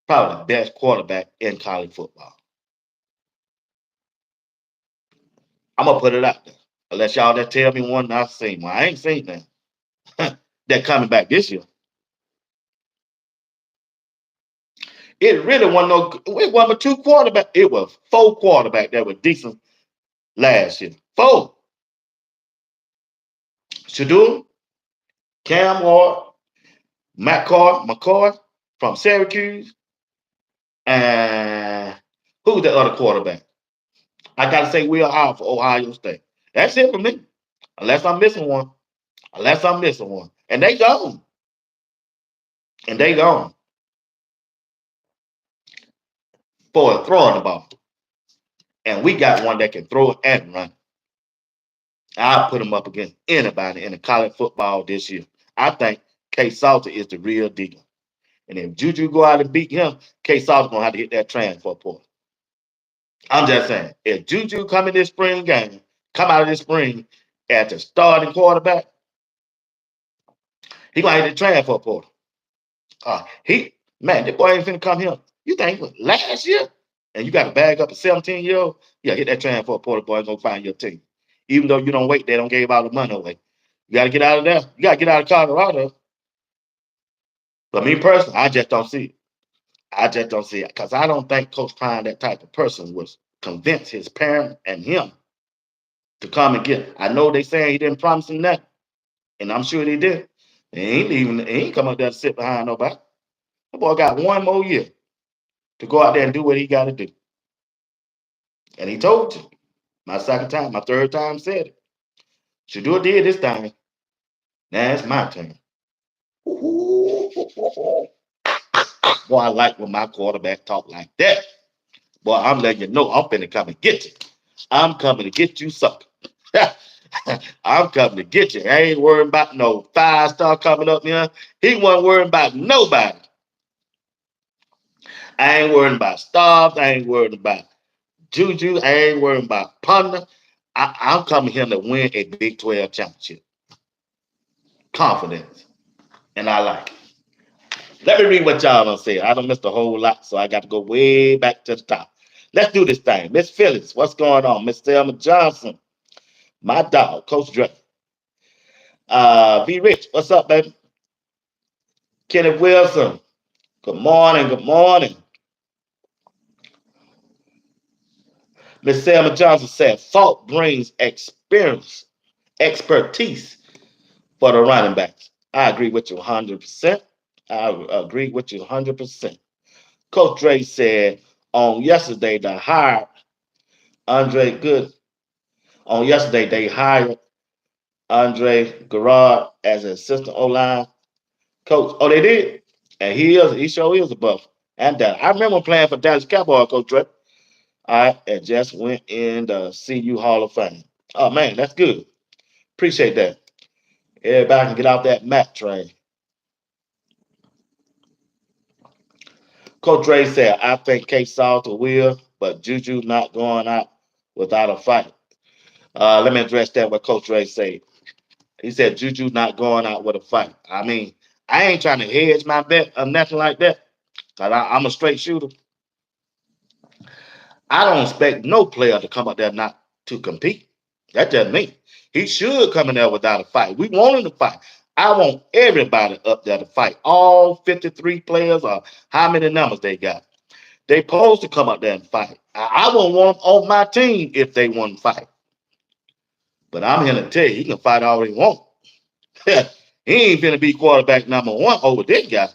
probably the best quarterback in college football. I'm gonna put it out there. Unless y'all just tell me one I've seen one. I ain't seen that. They're coming back this year. It really wasn't no. It wasn't two quarterbacks. It was four quarterbacks that were decent last year. Four. Shedeur, Cam Ward, McCoy from Syracuse, and who's the other quarterback? I gotta say Will Howard for Ohio State. That's it for me. Unless I'm missing one. Unless I'm missing one. And they gone. And they gone for throwing the ball. And we got one that can throw it and run. I'll put him up against anybody in the college football this year. I think K Salter is the real deal. And if Juju go out and beat him, K Salter's gonna have to hit that transfer portal. I'm just saying, if Juju come in this spring game, come out of this spring at the starting quarterback, he gonna hit the transfer portal. Man, this boy ain't finna come here. You think last year? And you got to bag up a 17-year-old? Yeah, hit that transfer portal, boy, and go find your team. Even though you don't wait, they don't give all the money away. You got to get out of there. You got to get out of Colorado. But me personally, I just don't see it. I just don't see it. Because I don't think Coach Prime, that type of person, was convince his parent and him to come and get. I know they saying he didn't promise him that. And I'm sure they did. He ain't leaving. He ain't come up there to sit behind nobody. The boy got one more year to go out there and do what he got to do. And he told you. My second time, my third time said it. Shedeur did this time. Now it's my turn. Boy, I like when my quarterback talk like that. Boy, I'm letting you know I'm finna come and get you. I'm coming to get you, sucker. I'm coming to get you. I ain't worrying about no 5-star coming up here. He wasn't worrying about nobody. I ain't worrying about stars. I ain't worrying about Juju. I ain't worrying about Ponder. I'm coming here to win a Big 12 championship. Confidence. And I like it. Let me read what y'all done said. I done missed a whole lot, so I got to go way back to the top. Let's do this thing. Miss Phyllis, what's going on? Miss Thelma Johnson, my dog, Coach Dre. V Rich, what's up, baby? Kenneth Wilson, good morning, good morning. Miss Thelma Johnson said, Fault brings experience, expertise for the running backs. I agree with you 100%. I agree with you 100%. Coach Dre said on yesterday they hired Andre Good. On yesterday they hired Andre Garrard as an assistant O-line coach. Oh, they did? And he sure is a buff. And that. I remember playing for Dallas Cowboys, Coach Dre. I just went in the CU Hall of Fame. Oh man, that's good. Appreciate that. Everybody can get off that mat train. Coach Ray said, I think K-Sal will, but Juju not going out without a fight. Let me address that what Coach Ray said. He said Juju not going out with a fight. I mean, I ain't trying to hedge my bet or nothing like that. Cause I'm a straight shooter. I don't expect no player to come up there not to compete. That's just me. He should come in there without a fight. We want him to fight. I want everybody up there to fight. All 53 players or how many numbers they got. They supposed to come up there and fight. I wouldn't want them on my team if they want to fight. But I'm here to tell you, he can fight all he wants. He ain't finna be quarterback number one over this guy.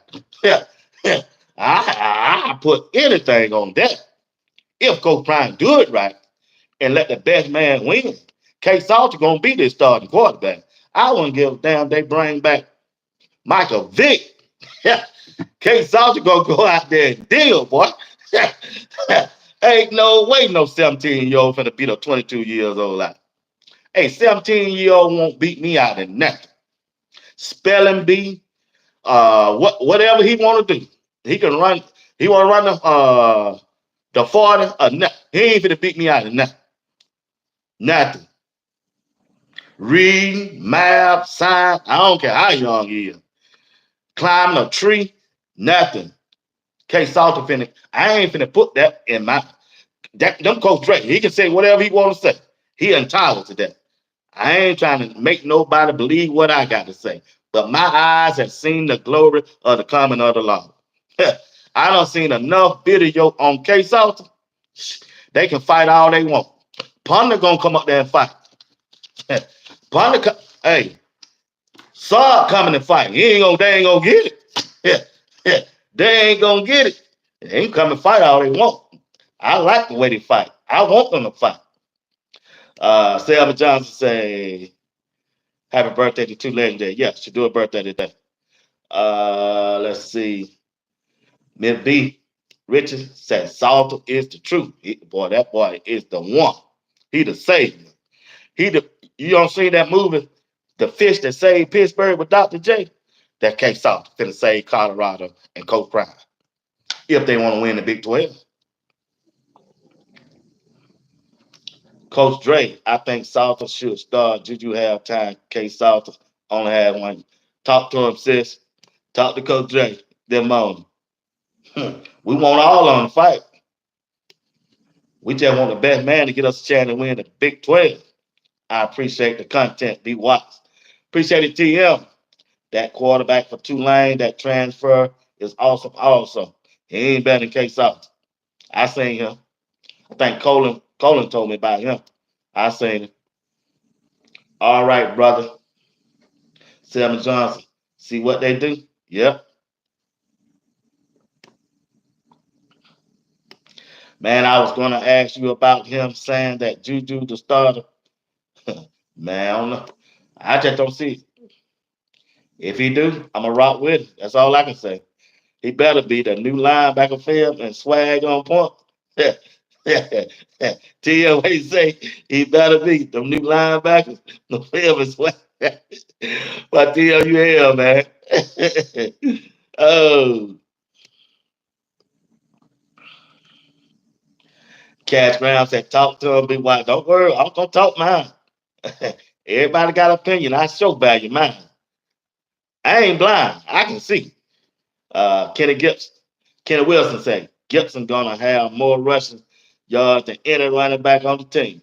I put anything on that. If Coach Prime do it right and let the best man win, K Salter gonna be this starting quarterback. I wouldn't give a damn they bring back Michael Vick. K Salter gonna go out there and deal, boy. Ain't no way no 17-year-old finna beat a 22 years old out. Hey, 17-year-old won't beat me out in nothing. Spelling bee, whatever he want to do. He can run. He want to run the 40 or nothing. He ain't finna beat me out in nothing. Nothing. Reading, math, science. I don't care how young he is. Climbing a tree, nothing. K Salter finna. I ain't finna put that in my. Them Coach Drake. He can say whatever he want to say. He entitled to that. I ain't trying to make nobody believe what I got to say. But my eyes have seen the glory of the coming of the Lord. I done seen enough video on K Salter. They can fight all they want. Ponder gonna come up there and fight. Ponder, hey, Saw coming and fight. They ain't gonna get it. They ain't gonna get it. They ain't come and fight all they want. I like the way they fight. I want them to fight. Selma Johnson say, happy birthday to two legendary. Yeah, she do a birthday today. Let's see. Miss B. Richard said Salter is the truth. Boy, that boy is the one. He the savior. He the you don't see that movie, The Fish That Saved Pittsburgh with Dr. J? That K Salter finna save Colorado and Coach Prime. If they want to win the Big 12. Coach Dre, I think Salter should start. Did you have time? K Salter only had one. Talk to him, sis. Talk to Coach Dre. Them on. We want all on the fight. We just want the best man to get us a chance to win the Big 12. I appreciate the content, BWatts. Appreciate it, TM. That quarterback for Tulane, that transfer is awesome. Also, he ain't better than K Salter. I seen him. I think Colin told me about him. I seen him. All right, brother. Selma Johnson. See what they do? Yep. Man, I was gonna ask you about him saying that Juju the starter. Man, I don't know. I just don't see it. If he do, I'm gonna rock with him. That's all I can say. He better be the new linebacker film and swag on point. Tell what he say. He better be the new linebackers, the film and swag. But tell you hell, man. Oh, Cash Graham said, talk to him, be white. Don't worry, I'm gonna talk mine. Everybody got an opinion. I show value mine. I ain't blind. I can see. Kenny Gibson. Kenny Wilson say Gibson gonna have more rushing yards than any running back on the team.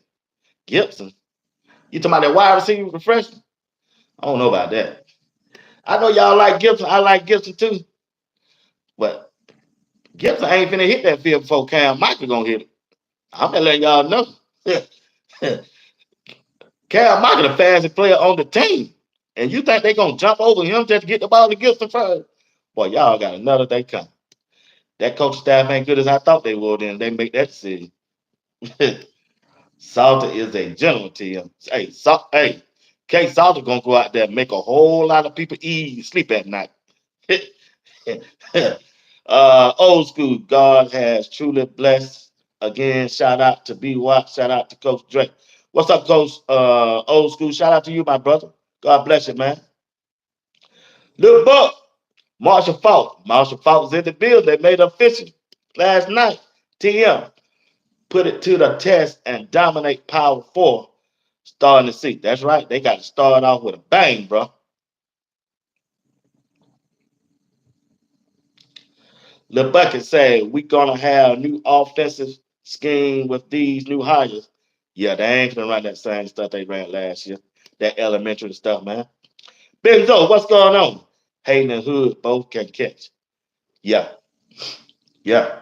Gibson. You talking about that wide receiver freshman? I don't know about that. I know y'all like Gibson. I like Gibson too. But Gibson ain't finna hit that field before Cam Michael gonna hit it. I'm gonna let y'all know. Cam Michael the fastest player on the team. And you think they gonna jump over him just to get the ball to Gibson first? Boy, y'all got another day coming. That coach staff ain't good as I thought they would, and they make that decision. Salter is a gentleman to him. Hey, K-Sal gonna go out there and make a whole lot of people sleep at night. Old school, God has truly blessed. Again, shout out to BWatts, shout out to Coach Drake. What's up, Coach? Old school, shout out to you, my brother. God bless you, man. Little Buck, Marshall Falk. Marshall Falk was in the building. They made it official last night. TM put it to the test and dominate Power 4 starting the seat. That's right. They got to start off with a bang, bro. Lil Bucket said, we going to have new offensive scheme with these new hires. Yeah, they ain't going to run that same stuff they ran last year. That elementary stuff, man. Benzo, what's going on? Hayden and Hood both can catch. Yeah, yeah.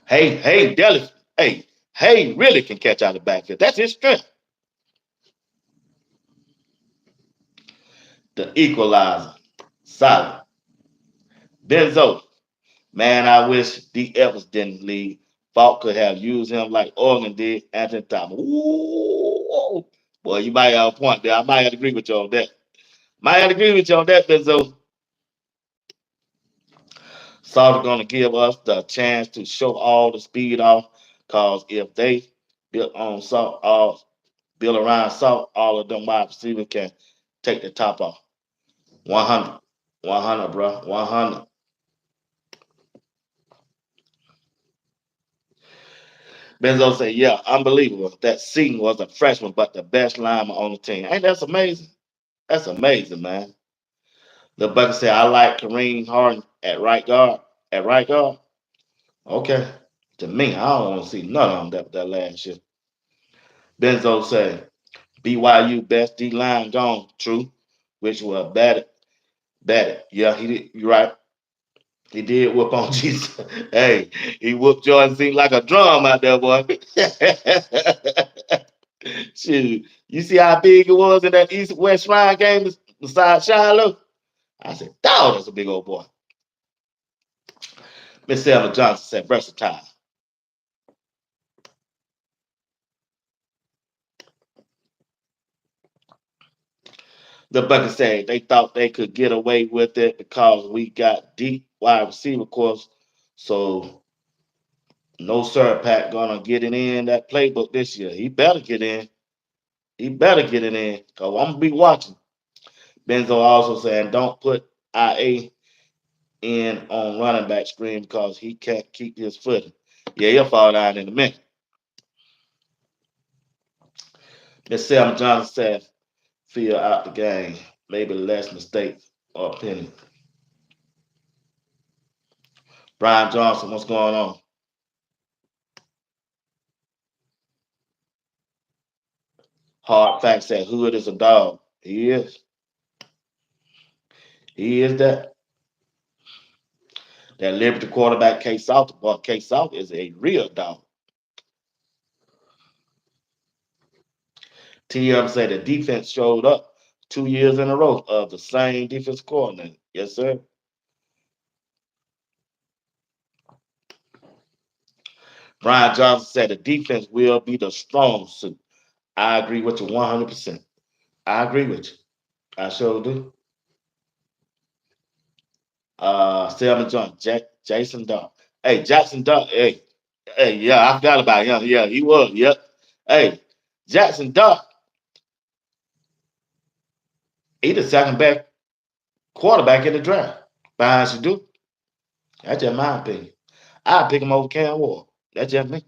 Hey, really can catch out of the backfield. That's his strength. The equalizer. Solid. Benzo, man, I wish D. Evans didn't leave. Falk could have used him like Oregon did Anthony Thomas. Ooh, boy, you might have a point there. I might have to agree with you on that. Might have to agree with you on that, Benzo. Salter gonna give us the chance to show all the speed off. Cause if they build on Salt, build around Salt, all of them wide receivers can take the top off. 100. 100, bro. 100. Benzo said, yeah, unbelievable. That Seaton was a freshman, but the best lineman on the team. Ain't that amazing? That's amazing, man. The Bucket said, I like Kareem Harden at right guard. At right guard? Okay. To me, I don't want to see none of them that last year. Benzo said, BYU best D line gone. True. Which was bad. Yeah, he did. You're right. He did whoop on Jesus. Hey, he whooped Jordan seemed like a drum out there, boy. Shoot, you see how big it was in that East West Shrine game beside Shiloh? I said, dog, that's a big old boy. Miss Selma Johnson said, versatile. The Bucket said they thought they could get away with it because we got deep wide receiver course. So no sir, Pat gonna get it in that playbook this year. He better get in. He better get it in. Cause I'm gonna be watching. Benzo also saying don't put IA in on running back screen because he can't keep his footing. Yeah, he'll fall down in a minute. Miss Selma Johnson said feel out the game. Maybe less mistakes or penny. Brian Johnson, what's going on? Hard facts that Hood is a dog. He is. He is that. That Liberty quarterback K-Sal, but K-Sal is a real dog. TM said the defense showed up 2 years in a row of the same defense coordinator. Yes, sir. Brian Johnson said the defense will be the strong suit. I agree with you 100%. I agree with you. I sure do. Selma John, Jason Dart. Hey, Jackson Dart. Hey, yeah, I forgot about him. Yeah, he was. Yep. Hey, Jackson Dart. He the second best quarterback in the draft behind Shedeur. That's just my opinion. I pick him over Cam Ward. That's just me.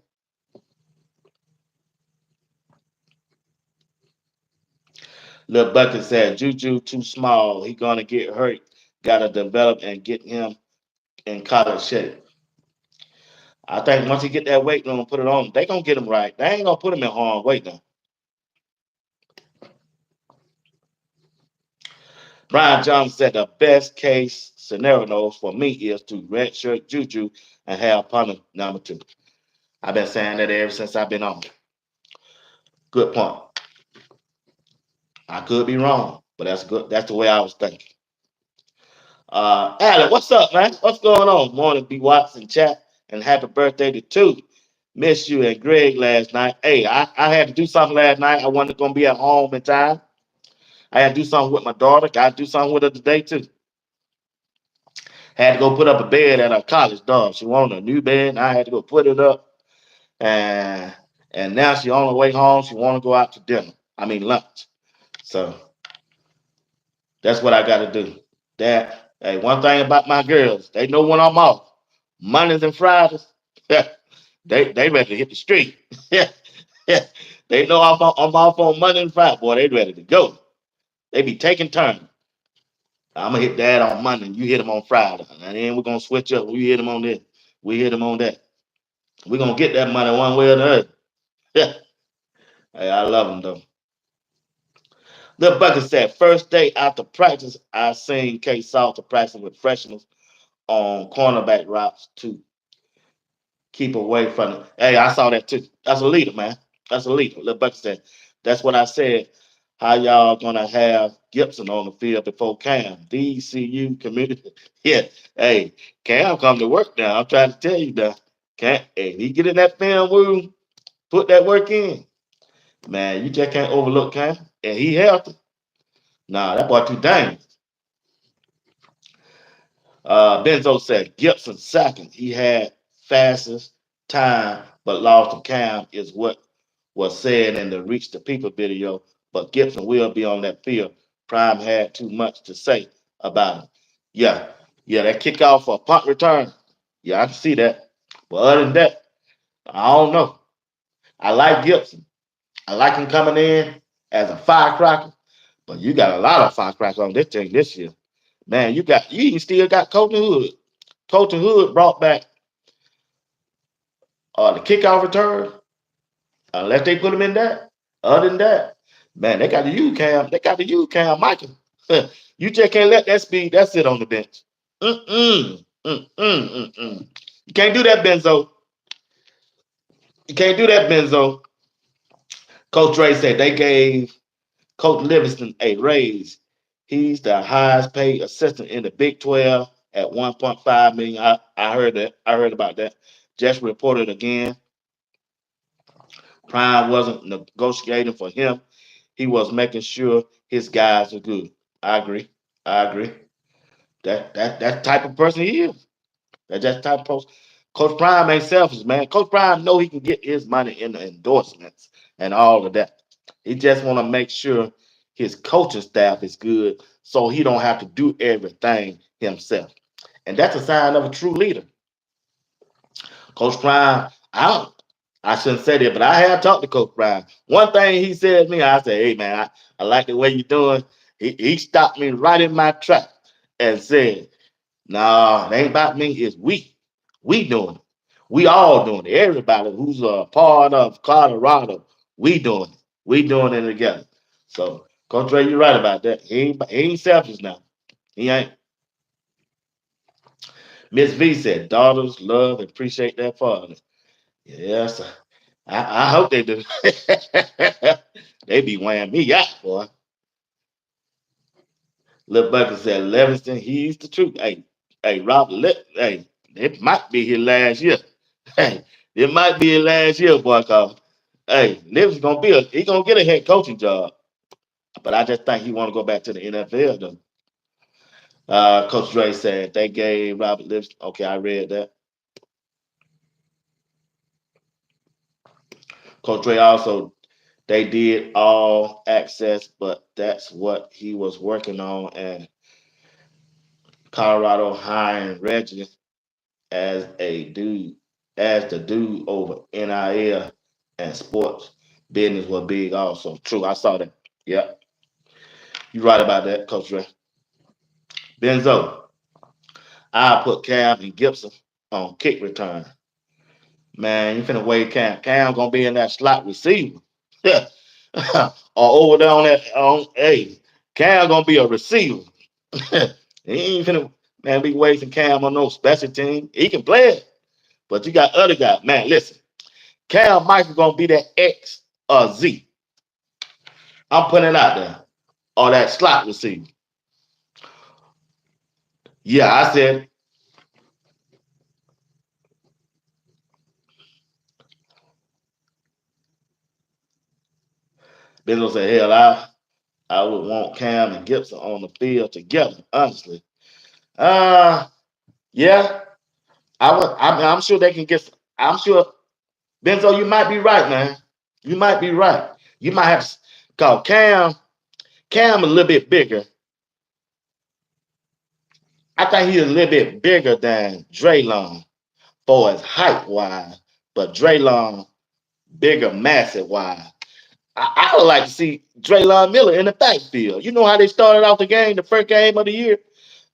Lil Bucket said, Juju too small. He gonna get hurt. Gotta develop and get him in college shape. I think once he get that weight room, put it on, they gonna get him right. They ain't gonna put him in harm weight now. Brian Johnson said the best case scenario for me is to redshirt Juju and have punter number two. I've been saying that ever since I've been on. Good point. I could be wrong, but that's good. That's the way I was thinking. Alec, what's up, man? What's going on? Morning, BWatts in chat, and happy birthday to two. Missed you and Greg last night. Hey, I had to do something last night. I wasn't gonna be at home in time. I had to do something with my daughter. Got to do something with her today too. Had to go put up a bed at her college dorm. She wanted a new bed, and I had to go put it up. And and now she on her way home. She want to go out to dinner. I mean lunch. So that's what I got to do. That hey, one thing about my girls, they know when I'm off. Mondays and Fridays, they ready to hit the street. They know I'm off on Monday and Friday. Boy, they ready to go. They be taking turns. I'm gonna hit Dad on Monday, and you hit him on Friday, and then we're gonna switch up. We hit him on this, we hit him on that. We're gonna get that money one way or the other. Yeah. Hey, I love him though. Lil Bucket said, first day after practice, I seen K-Sal practicing with freshmen on cornerback routes to keep away from it. Hey, I saw that too. That's a leader, man. That's a leader. Lil Bucket said, that's what I said. How y'all gonna have Gibson on the field before Cam? DCU community. Yeah. Hey, Cam come to work now. I'm trying to tell you that. Cam, hey, he get in that film room, put that work in. Man, you just can't overlook Cam. And he healthy. Nah, that boy too dangerous. Benzo said Gibson second. He had fastest time, but lost to Cam is what was said in the Reach the People video. But Gibson will be on that field. Prime had too much to say about him. Yeah, yeah, that kickoff for a punt return. Yeah, I can see that. But other than that, I don't know. I like Gibson. I like him coming in as a firecracker. But you got a lot of firecrackers on this team this year. Man, you even still got Colton Hood. Colton Hood brought back the kickoff return, unless they put him in that. Other than that, man, they got the U cam. They got the U cam, Michael. You just can't let that speed that sit on the bench. Mm-mm. Mm-mm. Mm-mm. You can't do that, Benzo. You can't do that, Benzo. Coach Ray said they gave Coach Livingston a raise. He's the highest paid assistant in the Big 12 at 1.5 million. I heard that. I heard about that. Just reported again. Prime wasn't negotiating for him. He was making sure his guys are good. I agree. I agree. That type of person he is. That's that type of person. Coach Prime ain't selfish, man. Coach Prime know he can get his money in the endorsements and all of that. He just want to make sure his coaching staff is good, so he don't have to do everything himself. And that's a sign of a true leader. Coach Prime, I shouldn't say that, but I have talked to Coach Prime. One thing he said to me, I said, hey man, I like the way you're doing. He stopped me right in my track and said, nah, it ain't about me, it's we. We doing it. We all doing it. Everybody who's a part of Colorado, we doing it. We doing it together. So, Coach Ray, you're right about that. He ain't selfish now. He ain't. Miss V said, daughters love and appreciate their father. Yes, I hope they do. They be weighing me out, boy. Lil Bucket said, Livingston, he's the truth. Hey, hey, it might be his last year. Hey, it might be his last year, boy, cause hey, Livingston gonna he gonna get a head coaching job. But I just think he wanna go back to the NFL though. Coach Dre said they gave Robert Livingston. Okay, I read that. Coach Dre also they did all access, but that's what he was working on, and Colorado hiring Reggie as a dude, as the dude over NIL and sports business was big also. True, I saw that. Yep. You right about that, Coach Ray. Benzo, I put Cam and Gibson on kick return. Man, you finna wait Cam. Cam gonna be in that slot receiver. or over there on that on hey, Cam gonna be a receiver. He ain't finna man be wasting Cam on no special team. He can play it, but you got other guys. Man, listen, Cam Michael gonna be that X or Z. I'm putting it out there. Or that slot receiver. Yeah, I said Bezos said, hell, I would want Cam and Gibson on the field together, honestly. Uh yeah, I'm sure they can get. I'm sure Benzo, you might be right, man. You might be right. You might have to call Cam a little bit bigger. I think he's a little bit bigger than Draylon for his height wise, but Draylon bigger, massive wise. I would like to see Draylon Miller in the backfield. You know how they started off the game, the first game of the year?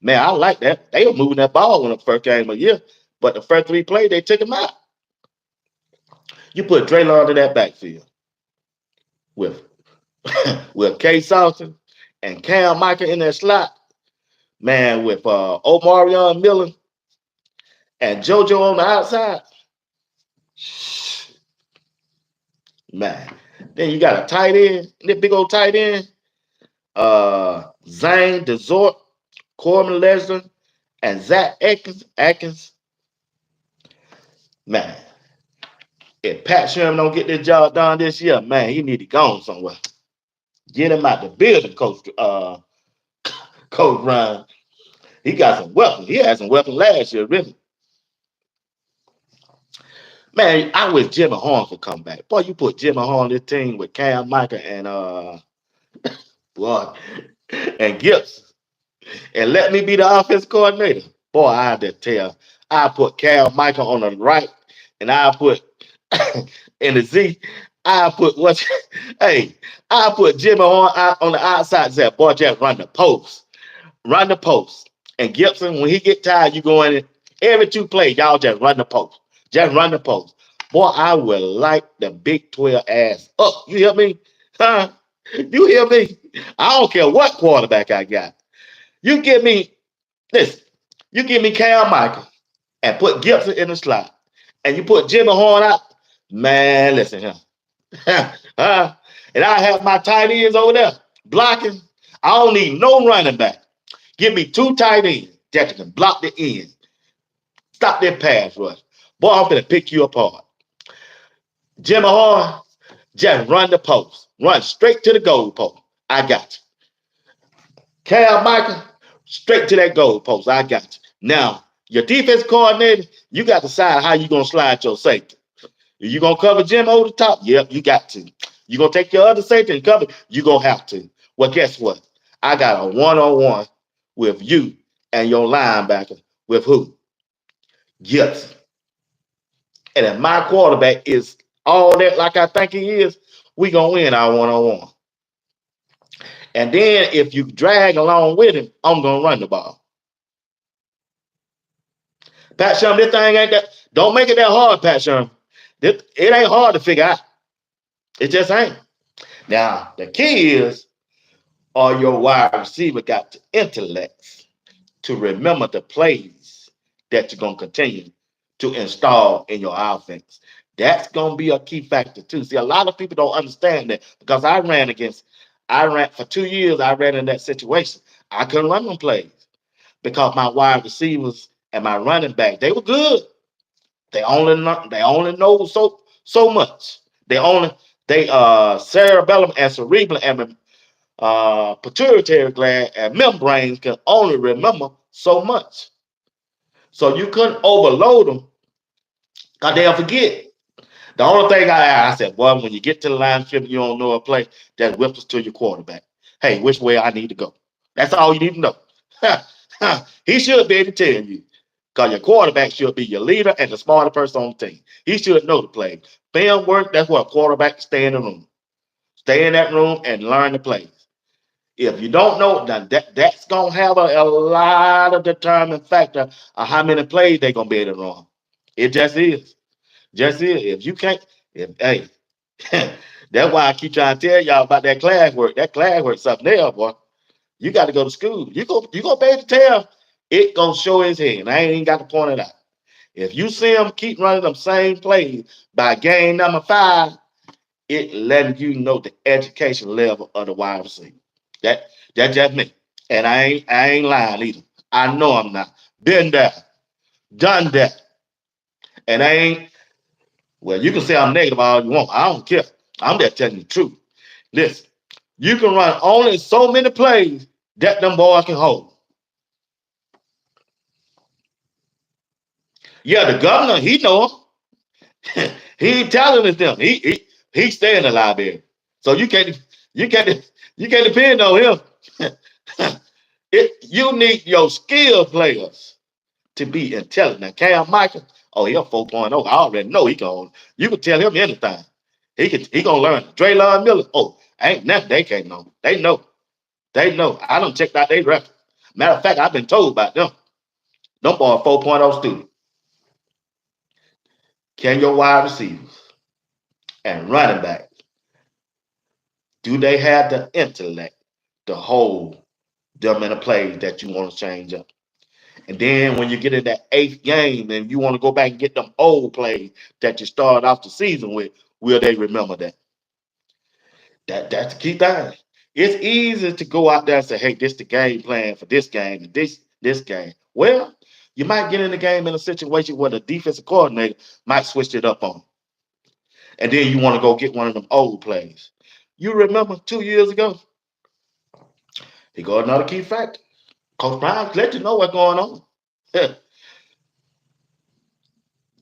Man, I like that. They were moving that ball in the first game of the year, but the first three plays, they took him out. You put Draylon in that backfield with with K-Sal and Cam Michael in that slot, man, with Omarion Miller and JoJo on the outside, man. Then you got a tight end, that big old tight end, Zane Desort, Corbin Lesnar, and Zach Atkins, man. If Pat Sherman don't get this job done this year, man, he need to go somewhere. Get him out the building, Coach Ryan. He got some weapons. He had some weapons last year, really. Man, I wish Jimmy Horn could come back. Boy, you put Jimmy Horn on this team with Cam Micah and boy, and Gibbs, and let me be the offense coordinator. Boy, I had to tell. I put Cam Micah on the right, and I put in the Z. I put what? Hey, I put Jimmy Horn out on the outside. Said, boy, just run the post. And Gibson, when he get tired, you go in every two plays, y'all just run the post. Just run the post. Boy, I will light the Big 12 ass up. You hear me? Huh? You hear me? I don't care what quarterback I got. You give me this. You give me Cal Michael and put Gibson in the slot. And you put Jimmy Horn out. Man, listen here. And I have my tight ends over there blocking. I don't need no running back. Give me two tight ends that can block the end. Stop that pass rush. Boy, I'm going to pick you apart. Jimmy Horn, just run the post. Run straight to the goal post. I got you. Cal Michael, straight to that goal post. I got you. Now, your defense coordinator, you got to decide how you going to slide your safety. You going to cover Jim over the top? Yep, you got to. You going to take your other safety and cover? You going to have to. Well, guess what? I got a one-on-one with you and your linebacker with who? Gibson. And if my quarterback is all that like I think he is, we going to win our one-on-one. And then if you drag along with him, I'm going to run the ball. Pat Sherman, this thing ain't that. Don't make it that hard, Pat Sherman. It ain't hard to figure out. It just ain't. Now, the key is, are your wide receiver got the intellect to remember the plays that you're going to continue to install in your offense. That's going to be a key factor too. See, a lot of people don't understand that because I ran for 2 years, I ran in that situation. I couldn't run them plays because my wide receivers and my running back, they were good. They only know so much. They cerebellum and cerebellum and pituitary gland and membranes can only remember so much. So you couldn't overload them because they'll forget. The only thing I said, well, when you get to the line of scrimmage, you don't know a play, that whispers to your quarterback. Hey, which way I need to go. That's all you need to know. He should be able to tell you. Because your quarterback should be your leader and the smarter person on the team. He should know the play. Film work, that's what a quarterback stay in the room. Stay in that room and learn the plays. If you don't know, then that's gonna have a lot of determined factor of how many plays they're gonna be able to run. It just is. Just is. If you can't, if hey, that's why I keep trying to tell y'all about that class work. That class work something else, boy. You got to go to school. You gonna be able to tell it gonna show his head. And I ain't even got to point it out. If you see him keep running them same plays by game number 5, it letting you know the education level of the wide receiver. That that's just me. And I ain't lying either. I know I'm not. Been there, done that. And I ain't, well, you can say I'm negative all you want. I don't care. I'm just telling you the truth. Listen, you can run only so many plays that them boys can hold. Yeah, the governor, he know him. He ain't telling us them. He stay in the library. So you can't you can't depend on him. You need your skill players to be intelligent. Now, Cam Michael, oh, he a 4.0. I already know he going. You can tell him anything. He gonna learn. Draylon Miller, oh, ain't nothing they can't know. They know. They know. I done checked out their record. Matter of fact, I've been told about them. Them boy 4.0 student. Can your wide receivers and running back, do they have the intellect to hold them in a play that you want to change up? And then when you get in that 8th game and you want to go back and get them old plays that you started off the season with, will they remember that? That's the key thing. It's easy to go out there and say, hey, this the game plan for this game and this game. Well, you might get in the game in a situation where the defensive coordinator might switch it up on. And then you want to go get one of them old plays. You remember 2 years ago? He got another key factor. Coach Brown let you know what's going on.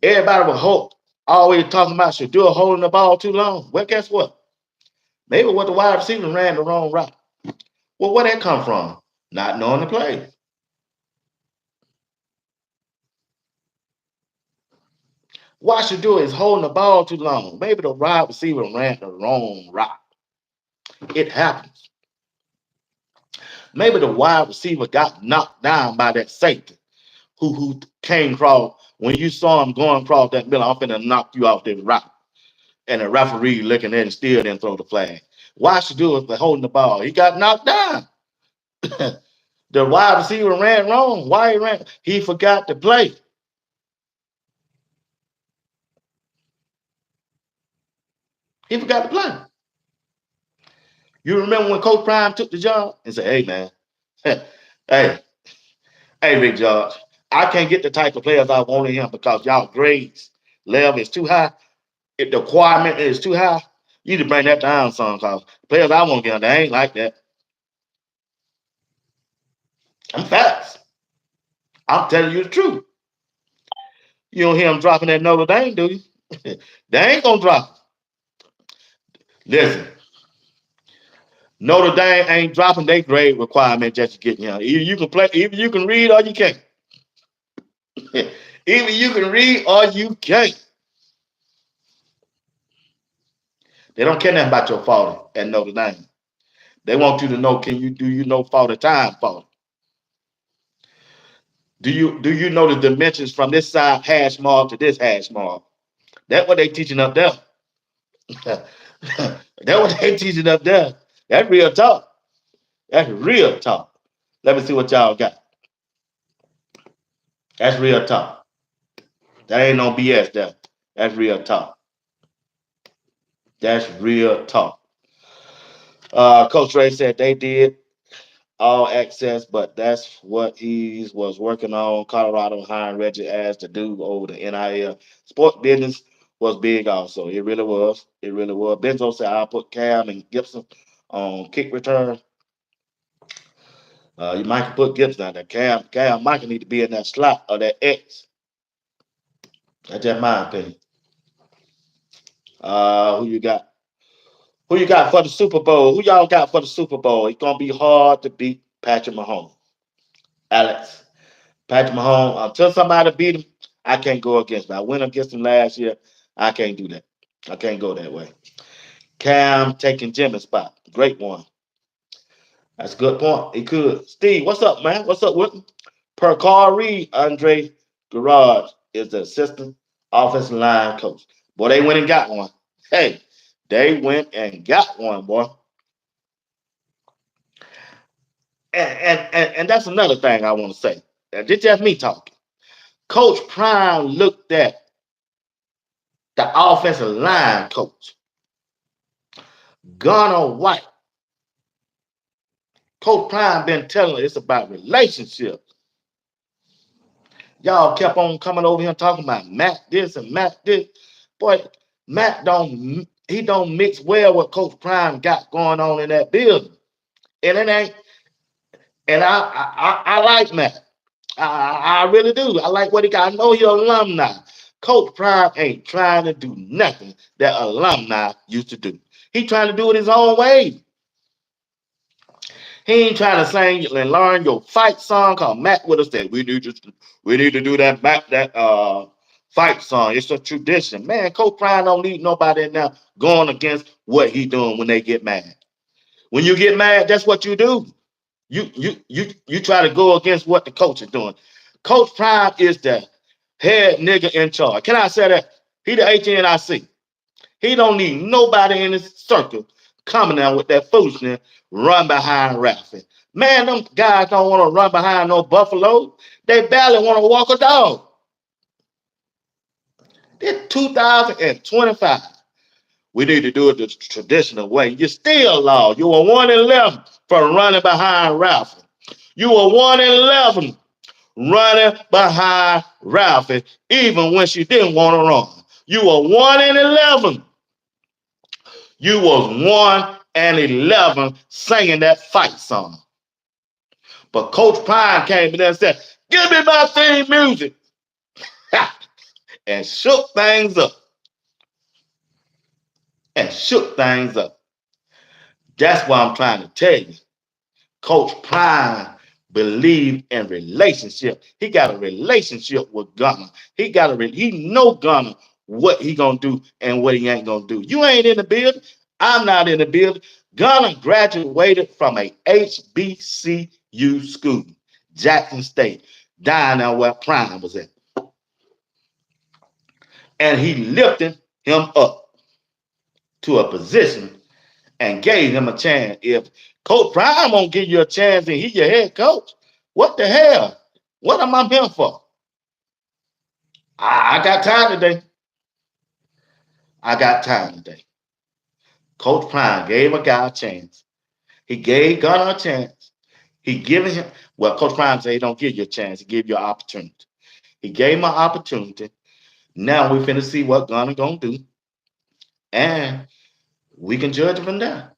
Everybody was always talking about Shedeur holding the ball too long. Well, guess what? Maybe what the wide receiver ran the wrong route. Well, where that come from? Not knowing the play. Why Shedeur is holding the ball too long. Maybe the wide receiver ran the wrong route. It happens. Maybe the wide receiver got knocked down by that safety who came across. When you saw him going across that middle, I'm finna knock you off this route. And the referee looking at it and still didn't throw the flag. Why Shedeur is holding the ball? He got knocked down. The wide receiver ran wrong. Why he ran? He forgot to play. He forgot to play. You remember when Coach Prime took the job and said, hey, man, hey, hey, Rick George, I can't get the type of players I want in him because y'all grades level is too high. If the requirement is too high, you need to bring that down some because players I want to get, they ain't like that. I'm fast. I'm telling you the truth. You don't hear them dropping that Notre Dame, do you? They ain't gonna drop. Listen, Notre Dame ain't dropping their grade requirement just to get you. Either you can play, either you can read or you can't. Either you can read or you can't. They don't care nothing about your fault at Notre Dame. They want you to know, do you know fault time fault? Do you know the dimensions from this side hash mark to this hash mark? That's what they teaching up there. That's what they teaching up there. That's real talk. That's real talk. Let me see what y'all got. That's real talk. That ain't no BS there. That's real talk. That's real talk. Coach Ray said they did all access, but that's what he was working on. Colorado hiring Reggie as to do over the NIL. Sport business was big also. It really was. It really was. Benzo said I'll put Cam and Gibson on kick return. You might put Gibson out there. Cam Michael need to be in that slot or that X. That's just my opinion. Who you got? Who you got for the Super Bowl? Who y'all got for the Super Bowl? It's gonna be hard to beat Patrick Mahomes. Alex. Patrick Mahomes, until somebody beat him, I can't go against him. I went against him last year. I can't do that. I can't go that way. Cam taking Jimmy's spot. Great one. That's a good point. He could. Steve, what's up, man? What's up with him? Per Carl Reed, Andre Garage is the assistant offensive line coach. Boy, they went and got one. Hey, they went and got one, boy. And that's another thing I want to say. This just me talking. Coach Prime looked at the offensive line coach, Gunnar White. Coach Prime been telling us it's about relationships. Y'all kept on coming over here talking about Matt this and Matt this. Boy, Matt don't mix well what Coach Prime got going on in that building. And it ain't, and I like Matt. I really do. I like what he got. I know you're alumni. Coach Prime ain't trying to do nothing that alumni used to do. He trying to do it his own way. He ain't trying to sing and learn your fight song. Cause Matt would have said, we need to do that fight song. It's a tradition. Man, Coach Prime don't need nobody in there going against what he doing when they get mad. When you get mad, that's what you do. You try to go against what the coach is doing. Coach Prime is the head nigga in charge. Can I say that? He the HNIC. He don't need nobody in his circle coming down with that foolishness, run behind Ralphie. Man, them guys don't want to run behind no buffalo. They barely want to walk a dog. It's 2025. We need to do it the traditional way. You still lost. You were 1-11 for running behind Ralphie. You were 1-11 running behind Ralphie, even when she didn't want to run. You were 1-11. You was 1-11 singing that fight song. But Coach Prime came in there and said, give me my theme music. and shook things up. And shook things up. That's what I'm trying to tell you. Coach Prime believed in relationship. He got a relationship with Gunner. He know Gunner what he gonna do and what he ain't gonna do. You ain't in the building. I'm not in the building. Gunner graduated from a HBCU school, Jackson State, down there where Prime was at. And he lifted him up to a position and gave him a chance. If Coach Prime won't give you a chance and he's your head coach, what the hell? What am I here for? I got time today. I got time today. Coach Prime gave a guy a chance. He gave Gunner a chance. He given him, well, Coach Prime said he don't give you a chance. He give you an opportunity. He gave him an opportunity. Now we finna see what Gunner gonna do. And we can judge from there.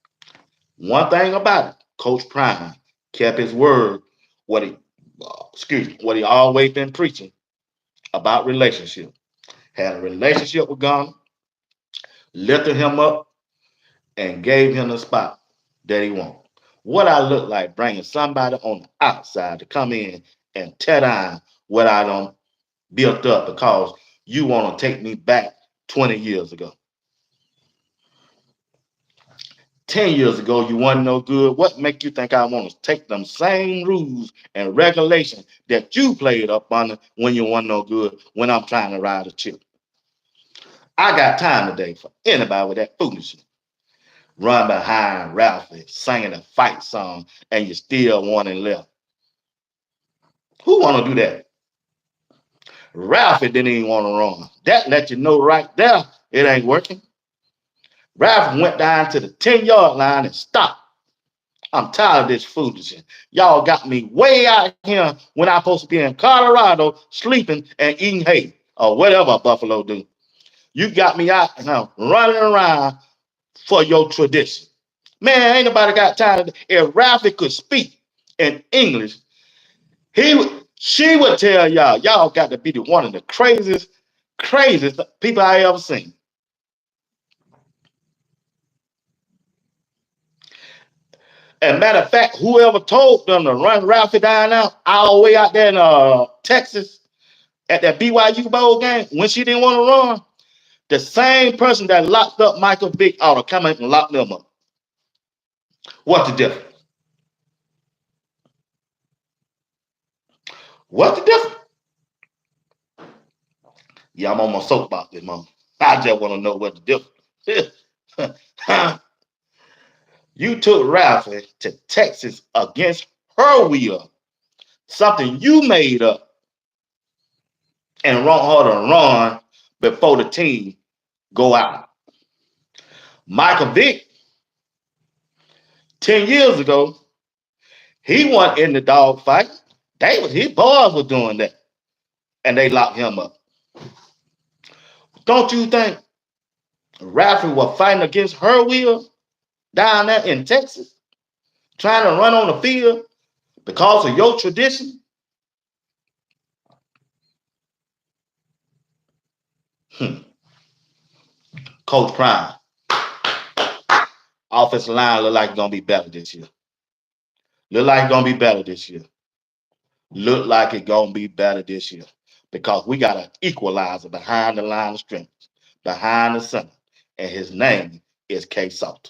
One thing about it, Coach Prime kept his word, what he always been preaching about relationship. Had a relationship with Gunner, lifted him up, and gave him the spot that he wanted. What I look like bringing somebody on the outside to come in and tear down what I done built up because you want to take me back 20 years ago. 10 years ago, you wasn't no good. What make you think I want to take them same rules and regulations that you played up under when you wasn't no good when I'm trying to ride a chip? I got time today for anybody with that foolishness. Run behind Ralphie singing a fight song and you still one and left. Who want to do that? Ralphie didn't even want to run. That let you know right there it ain't working. Ralphie went down to the 10-yard line and stopped. I'm tired of this foolishness. Y'all got me way out here when I'm supposed to be in Colorado sleeping and eating hay or whatever Buffalo do. You got me out now running around for your tradition. Man, ain't nobody got time. If Ralphie could speak in English, she would tell y'all got to be one of the craziest people I ever seen. And matter of fact, whoever told them to run Ralphie down now, all the way out there in Texas at that BYU bowl game when she didn't want to run, the same person that locked up Michael Vick ought to come in and lock them up. What's the difference? Yeah, I'm on my soapbox this month. I just want to know what the difference. You took Ralphie to Texas against her will, something you made up, and want her to run before the team go out. Michael Vick, 10 years ago, he wasn't in the dog fight. His boys were doing that, and they locked him up. Don't you think Ralphie was fighting against her will down there in Texas, trying to run on the field because of your tradition? Hmm. Coach Prime, offensive line look like it's gonna be better this year. Look like it's gonna be better this year. Look like it's gonna be better this year because we got an equalizer behind the line of scrimmage, behind the center, and his name is K-Sal.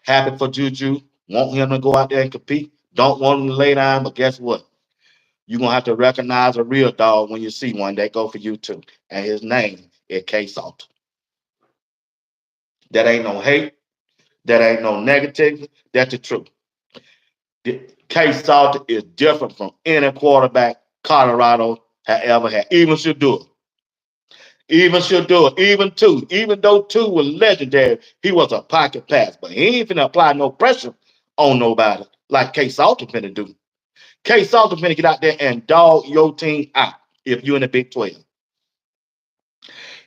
Happy for Juju. Want him to go out there and compete. Don't want him to lay down, but guess what? You're gonna have to recognize a real dog when you see one that go for you too. And his name is K-Sal. That ain't no hate. That ain't no negativity. That's the truth. K-Sal is different from any quarterback Colorado had ever had. Even Shedeur. Even though two was legendary, he was a pocket pass. But he ain't finna apply no pressure on nobody like K-Sal finna do. K-Sal finna get out there and dog your team out if you in the Big 12.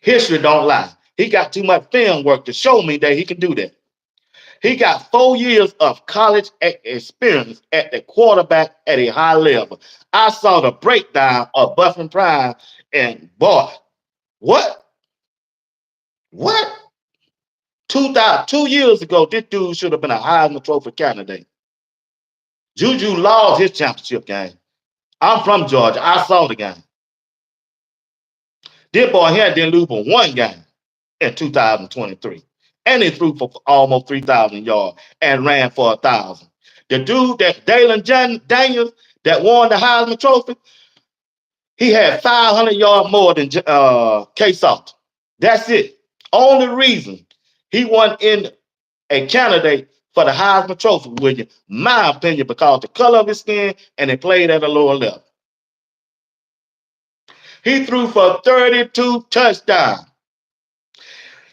History don't lie. He got too much film work to show me that he can do that. He got 4 years of college experience at the quarterback at a high level. I saw the breakdown of Buffin Prime, and boy, what? What? 2 years ago, this dude should have been a Heisman Trophy candidate. Juju lost his championship game. I'm from Georgia. I saw the game. This boy here didn't lose but one game in 2023. And he threw for almost 3,000 yards and ran for 1,000. The dude that Daniels that won the Heisman Trophy, he had 500 yards more than K-Sal. That's it. Only reason he wasn't in a candidate for the Heisman Trophy, with my opinion, because the color of his skin and he played at a lower level. He threw for 32 touchdowns.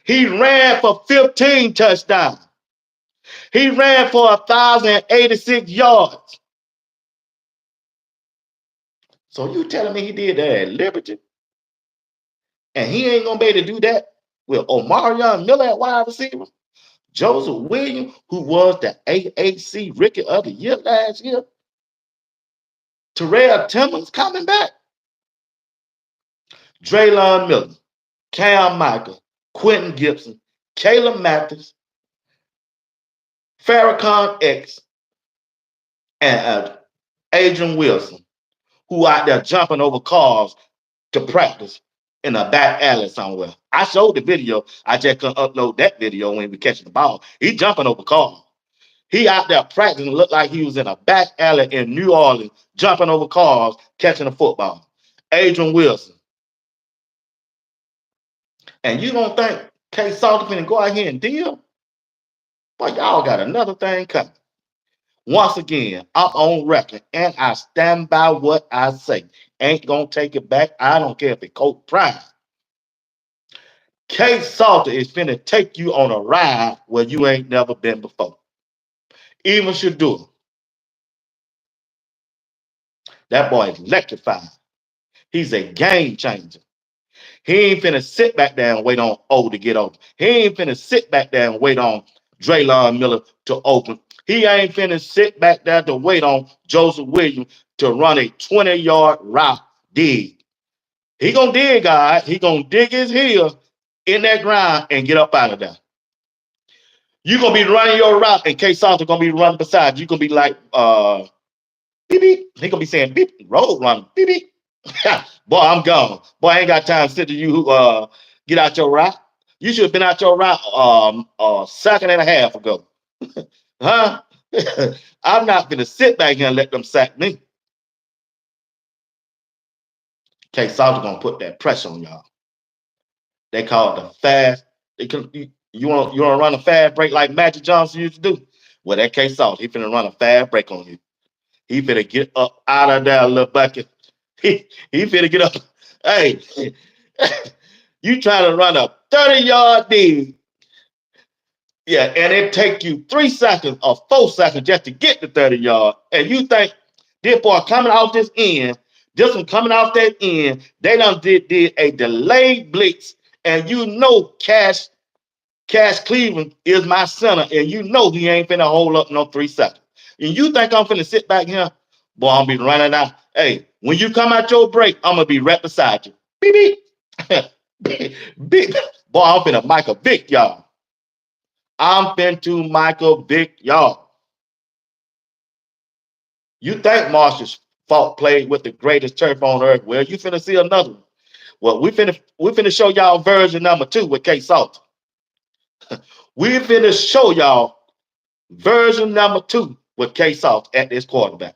He ran for 15 touchdowns. He ran for 1,086 yards. So you telling me he did that at Liberty? And he ain't gonna be able to do that with Omarion Miller at wide receiver? Joseph Williams, who was the AAC Rookie of the Year last year? Terrell Timmons coming back? Draylon Miller, Cam Michael, Quentin Gibson, Caleb Mathis, Farrakhan X, and Adrian Wilson, who out there jumping over cars to practice in a back alley somewhere. I showed the video. I just couldn't upload that video when we catching the ball. He jumping over cars. He out there practicing, looked like he was in a back alley in New Orleans, jumping over cars, catching a football. Adrian Wilson. And you don't think K-Sal can go out here and deal? Boy, y'all got another thing coming. Once again, I'm on record, and I stand by what I say. Ain't gonna take it back. I don't care if it Coach Prime. K-Sal is finna take you on a ride where you ain't never been before. Even Shedeur. That boy is electrified. He's a game changer. He ain't finna sit back there and wait on O to get open. He ain't finna sit back there and wait on Draylon Miller to open. He ain't finna sit back there to wait on Joseph Williams to run a 20-yard route dig. He gonna dig, guys. He gonna dig his heel in that ground and get up out of there. You gonna be running your route, and K-Sal gonna be running beside you. You gonna be like, beep beep. He gonna be saying beep, road running, beep beep. Boy, I'm gone. Boy, I ain't got time to sit to you get out your route. You should have been out your route a second and a half ago. Huh? I'm not gonna sit back here and let them sack me. K-Sal gonna put that pressure on y'all. They call it the fast. You want to run a fast break like Magic Johnson used to do? Well, that K-Sal, he finna run a fast break on you. He finna get up out of that little bucket. He finna get up. Hey, you trying to run a 30-yard dig. Yeah, and it take you 3 seconds or 4 seconds just to get the 30 yard. And you think this boy coming off this end, this one coming off that end, they done did a delayed blitz. And you know Cash Cleveland is my center, and you know he ain't finna hold up no 3 seconds. And you think I'm finna sit back here? Boy, I'm be running out. Hey, when you come out your break, I'm gonna be right beside you. Beep beep. beep, beep. Boy, I'm finna Michael Vick, y'all. I'm finna Michael Vick, y'all. You think Marshall's fault played with the greatest turf on earth? Well, you finna see another one. Well, we finna show y'all version number 2 with K-Sal. We finna show y'all version number 2 with K-Sal at this quarterback.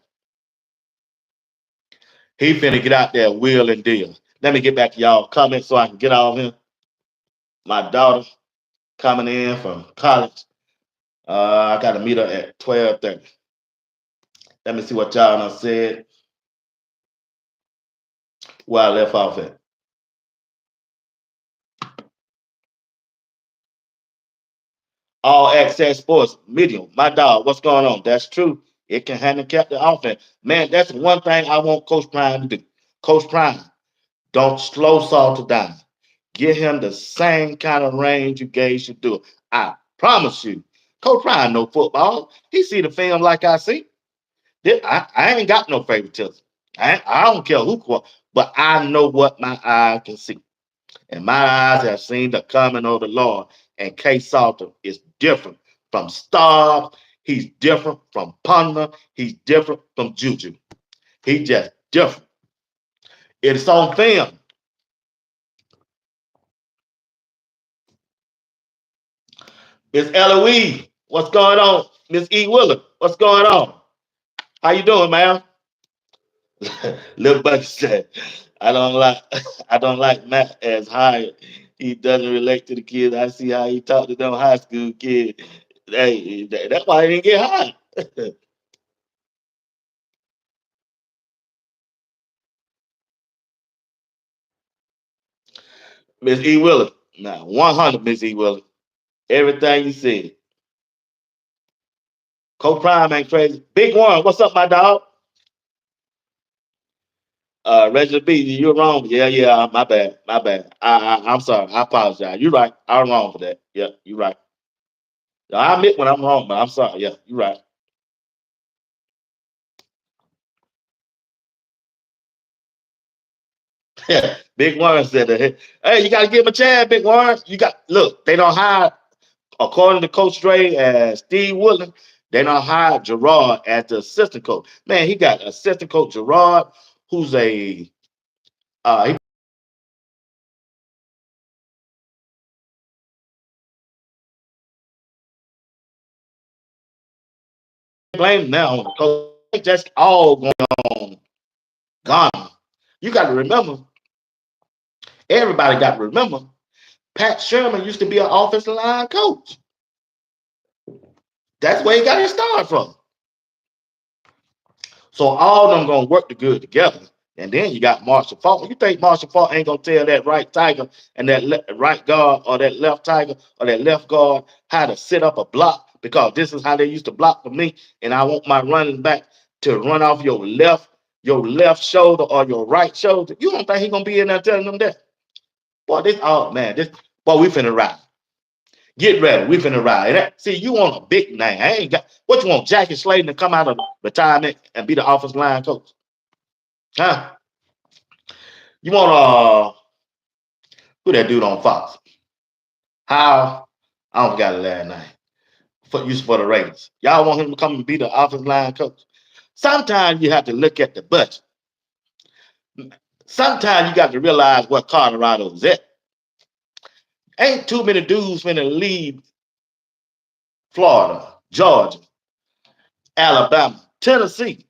He finna get out there, wheel and deal. Let me get back to y'all comments so I can get all in. My daughter coming in from college. I got to meet her at 12:30. Let me see what y'all done said. Where I left off at. All access sports, medium. My dog, what's going on? That's true. It can handicap the offense. Man, that's one thing I want Coach Prime to do. Coach Prime, don't slow Salter down. Give him the same kind of range you gave Shedeur. I promise you. Coach Prime know football. He see the film like I see. I ain't got no favoritism. I don't care who, but I know what my eye can see. And my eyes have seen the coming of the Lord. And K-Salter is different from Starr. He's different from Punter. He's different from Juju. He just different. It's on film. Miss Eloise, what's going on? Miss E. Willer, what's going on? How you doing, ma'am? Little Buddy said, I don't like I don't like Matt as hired. He doesn't relate to the kids. I see how he talked to them high school kids. Hey, that's why he didn't get hired. Miss E. Willer. Now, 100, Miss E. Willer. Everything you said. Co-Prime ain't crazy. Big One, what's up, my dog? Reginald B, you're wrong. Yeah, yeah, my bad. My bad. I'm sorry. I apologize. You're right. I'm wrong for that. Yeah, you're right. I admit when I'm wrong, but I'm sorry. Yeah, you're right. Big Warren said that. Hey, you got to give him a chance, Big Warren. You got look. They don't hire, according to Coach Dre and Steve Woodland. They don't hire Gerard as the assistant coach. Man, he got assistant coach Gerard, who's he blamed now on the coach. That's all going on. Gone. You got to remember. Everybody got to remember. Pat Sherman used to be an offensive line coach. That's where he got his start from. So all of them gonna work the good together. And then you got Marshall Faulk. You think Marshall Faulk ain't gonna tell that right tiger and that right guard or that left tiger or that left guard how to set up a block? Because this is how they used to block for me. And I want my running back to run off your left shoulder or your right shoulder. You don't think he gonna be in there telling them that? Boy, this oh man, this boy, we finna ride. Get ready, we finna ride. See, you want a big name. I ain't got what you want, Jackie Slayton to come out of retirement and be the offensive line coach. Huh? You want who that dude on Fox? How I don't forgot his last name. For the Raiders. Y'all want him to come and be the offensive line coach. Sometimes you have to look at the budget. Sometimes you got to realize what Colorado's at. Ain't too many dudes finna leave Florida, Georgia, Alabama, Tennessee,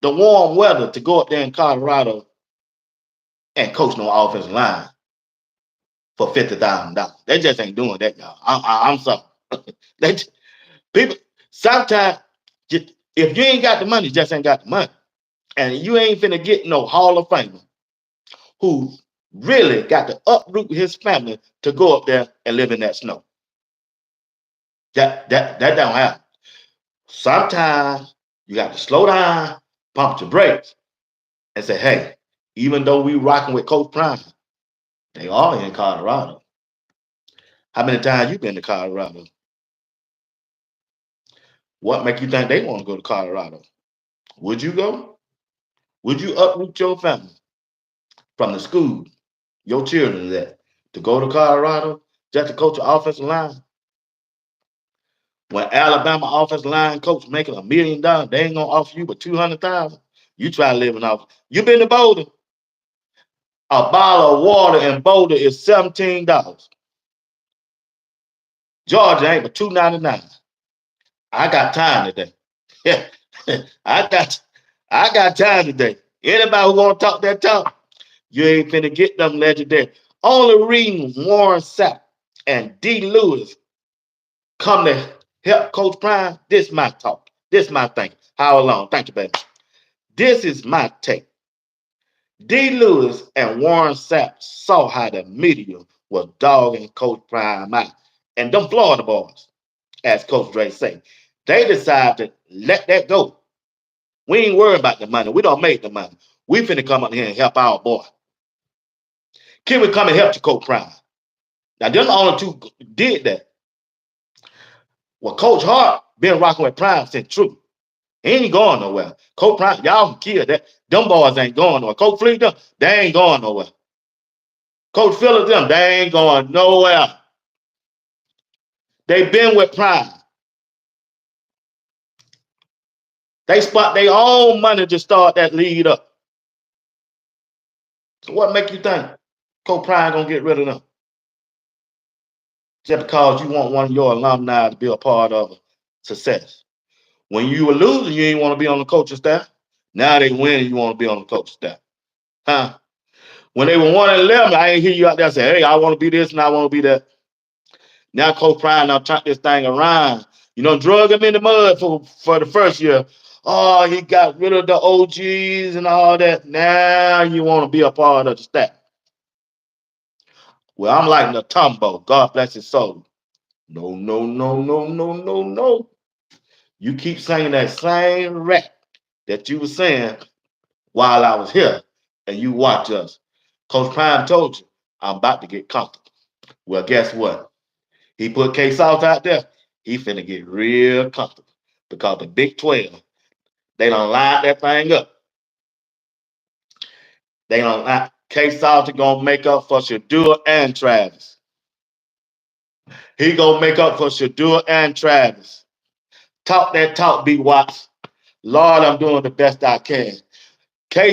the warm weather to go up there in Colorado and coach no offensive line for $50,000. They just ain't doing that, y'all. I'm sorry. They people sometimes if you ain't got the money, you just ain't got the money, and you ain't finna get no Hall of Famer who really got to uproot his family to go up there and live in that snow. That don't happen. Sometimes you got to slow down, pump your brakes, and say, hey, even though we rocking with Coach Prime, they are in Colorado. How many times you been to Colorado? What make you think they want to go to Colorado? Would you go? Would you uproot your family from the school, your children there, to go to Colorado just to coach an offensive line? When Alabama offensive line coach making $1 million, they ain't gonna offer you but 200,000. You try living off. You been to Boulder? A bottle of water in Boulder is $17. Georgia ain't but $2.99. I got time today. Yeah, I got time today. Anybody who want to talk that talk, you ain't finna get them legendary. Only reading Warren Sapp and D. Lewis come to help Coach Prime. This my talk. This my thing. How long? Thank you, baby. This is my take. D. Lewis and Warren Sapp saw how the media was dogging Coach Prime out. And them Florida boys, as Coach Dre say, they decided to let that go. We ain't worried about the money. We don't make the money. We finna come up here and help our boy. Can we come and help you, Coach Prime? Now, them the only two did that. Well, Coach Hart been rocking with Prime since true. He ain't going nowhere. Coach Prime, y'all can kill that. Them boys ain't going nowhere. Coach Fleet, them, they ain't going nowhere. Coach Phillips, them, they ain't going nowhere. They been with Prime. They spent their own money to start that lead up. So what make you think Coach Prime gonna get rid of them? Just because you want one of your alumni to be a part of success. When you were losing, you ain't want to be on the coaching staff. Now they win, you want to be on the coaching staff. Huh? When they were 1-11, I ain't hear you out there say, hey, I want to be this and I want to be that. Now Coach Prime now turn this thing around. You know, drug him in the mud for the first year. Oh, he got rid of the OGs and all that. Now you want to be a part of the staff. Well, I'm like Natumbo. God bless his soul. No, no, no, no, no, no, no. You keep singing that same rap that you were saying while I was here, and you watch us. Coach Prime told you, I'm about to get comfortable. Well, guess what? He put K-Sal out there. He finna get real comfortable because the Big 12, they done lined that thing up. They done K-Sal gonna make up for Shedeur and Travis. He gonna make up for Shedeur and Travis. Talk that talk, BWatts. Lord, I'm doing the best I can.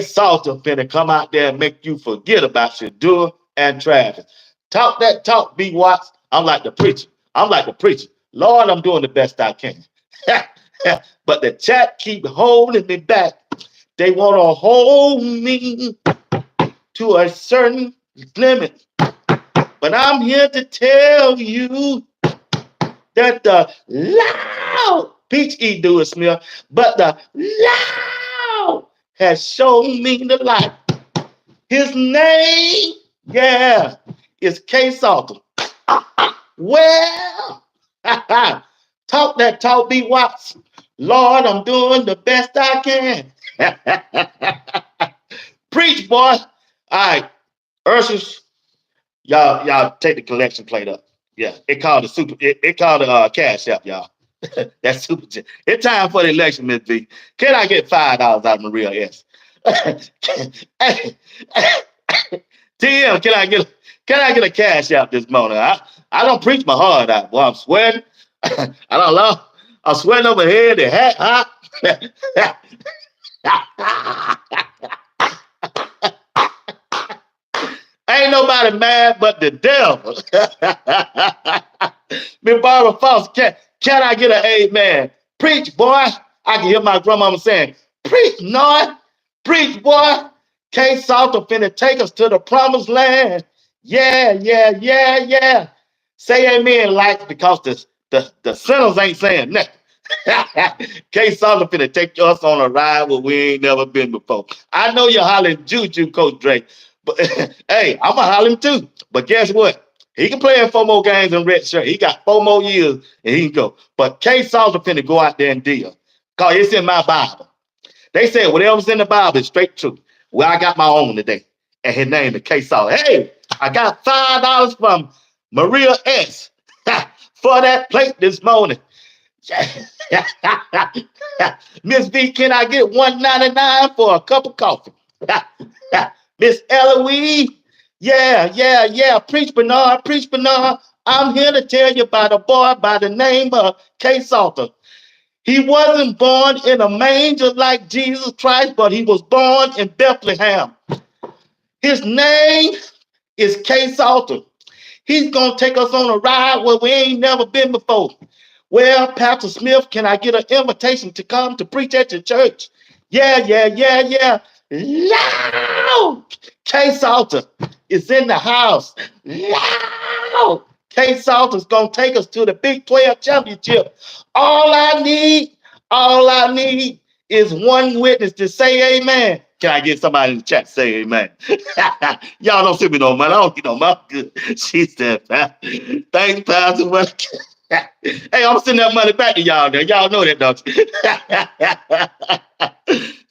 Salter finna come out there and make you forget about Shedeur and Travis. Talk that talk, BWatts. I'm like the preacher. I'm like the preacher. Lord, I'm doing the best I can. But the chat keep holding me back. They want to hold me to a certain limit. But I'm here to tell you that the loud Peach E do it, Smith, but the loud has shown me the light. His name, yeah, is K-Salter. Well, talk that talk, BWatts. Lord, I'm doing the best I can. Preach, boy. All right, Ursus, y'all take the collection plate up. Yeah, it called the super. It called the cash app, y'all. That's super. It's time for the election, Miss B. Can I get $5 out of Maria S? Hey, TM, can I get a cash out this morning? I don't preach my heart out. Boy, I'm sweating. I don't know. I'm sweating over here. The hat hot. Ain't nobody mad but the devil. Miss Barbara Foster, can I get an amen? Preach, boy. I can hear my grandmama saying, preach, Lord. Preach, boy. K-Salter finna take us to the promised land. Yeah, yeah, yeah, yeah. Say amen, like, because the sinners ain't saying nothing. K-Salter finna take us on a ride where we ain't never been before. I know you're hollering juju, Coach Drake, but hey, I'm going to holler him too. But guess what? He can play in 4 more games in red shirt. He got 4 more years and he can go. But K-Salter finna go out there and deal. Because it's in my Bible. They said whatever's in the Bible is straight truth. Well, I got my own today. And his name is K-Sal. Hey, I got $5 from Maria S. for that plate this morning. Miss V, can I get $1.99 for a cup of coffee? Miss Eloise, yeah, yeah, yeah. Preach Bernard, preach Bernard. I'm here to tell you about a boy by the name of K-Salter. He wasn't born in a manger like Jesus Christ, but he was born in Bethlehem. His name is K-Salter. He's going to take us on a ride where we ain't never been before. Well, Pastor Smith, can I get an invitation to come to preach at your church? Yeah, yeah, yeah, yeah. Loud! K-Salter is in the house. Loud! K-Salter's going to take us to the Big 12 championship. All I need is one witness to say amen. Can I get somebody in the chat to say amen? Y'all don't see me no money. I don't get no money. Good. She said, thanks, Pastor. Hey, I'm sending that money back to y'all there. Y'all know that, don't you?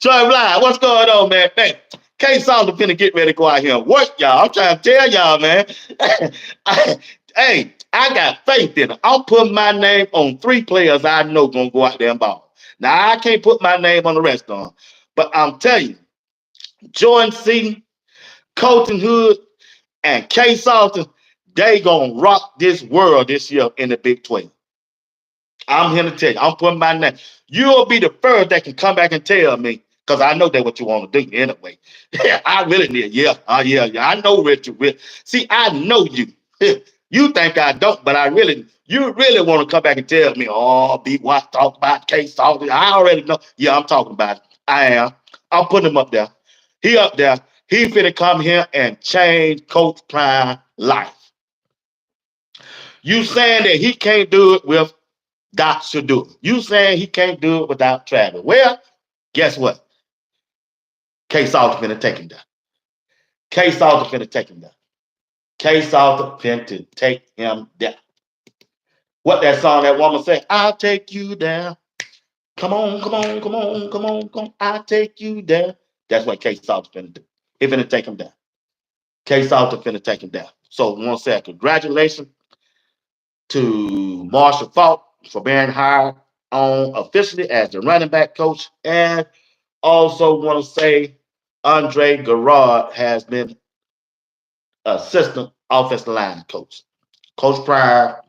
Troy Blind, what's going on, man? Hey, K-Salter finna get ready to go out here and work, y'all. I'm trying to tell y'all, man. Hey, I got faith in it. I'm putting my name on 3 players I know gonna go out there and ball. Now, I can't put my name on the rest of them, but I'm telling you, Jordan C., Colton Hood, and K-Salter, they gonna rock this world this year in the Big 12. I'm here to tell you, I'm putting my name. You'll be the first that can come back and tell me, because I know that's what you want to do anyway. I really need, yeah. I know Richard. See, I know you. You think I don't, but you really want to come back and tell me, oh, BWatts talk about K-Salter. I already know. Yeah, I'm talking about it. I am. I'm putting him up there. He up there. He finna come here and change Coach Prime's life. You saying that he can't do it with Doc Shedeur. You saying he can't do it without Travis. Well, guess what? K-Salter finna take him down. K-Salter finna take him down. K-Salter finna take him down. What that song that woman say? I'll take you down. Come on, come on, come on, come on, come on. I'll take you down. That's what K-Salter finna do. He finna take him down. K-Salter finna take him down. So one second, congratulations to Marshall Falk for being hired on officially as the running back coach. And also want to say Andre Garrard has been assistant offensive line coach. Coach Pryor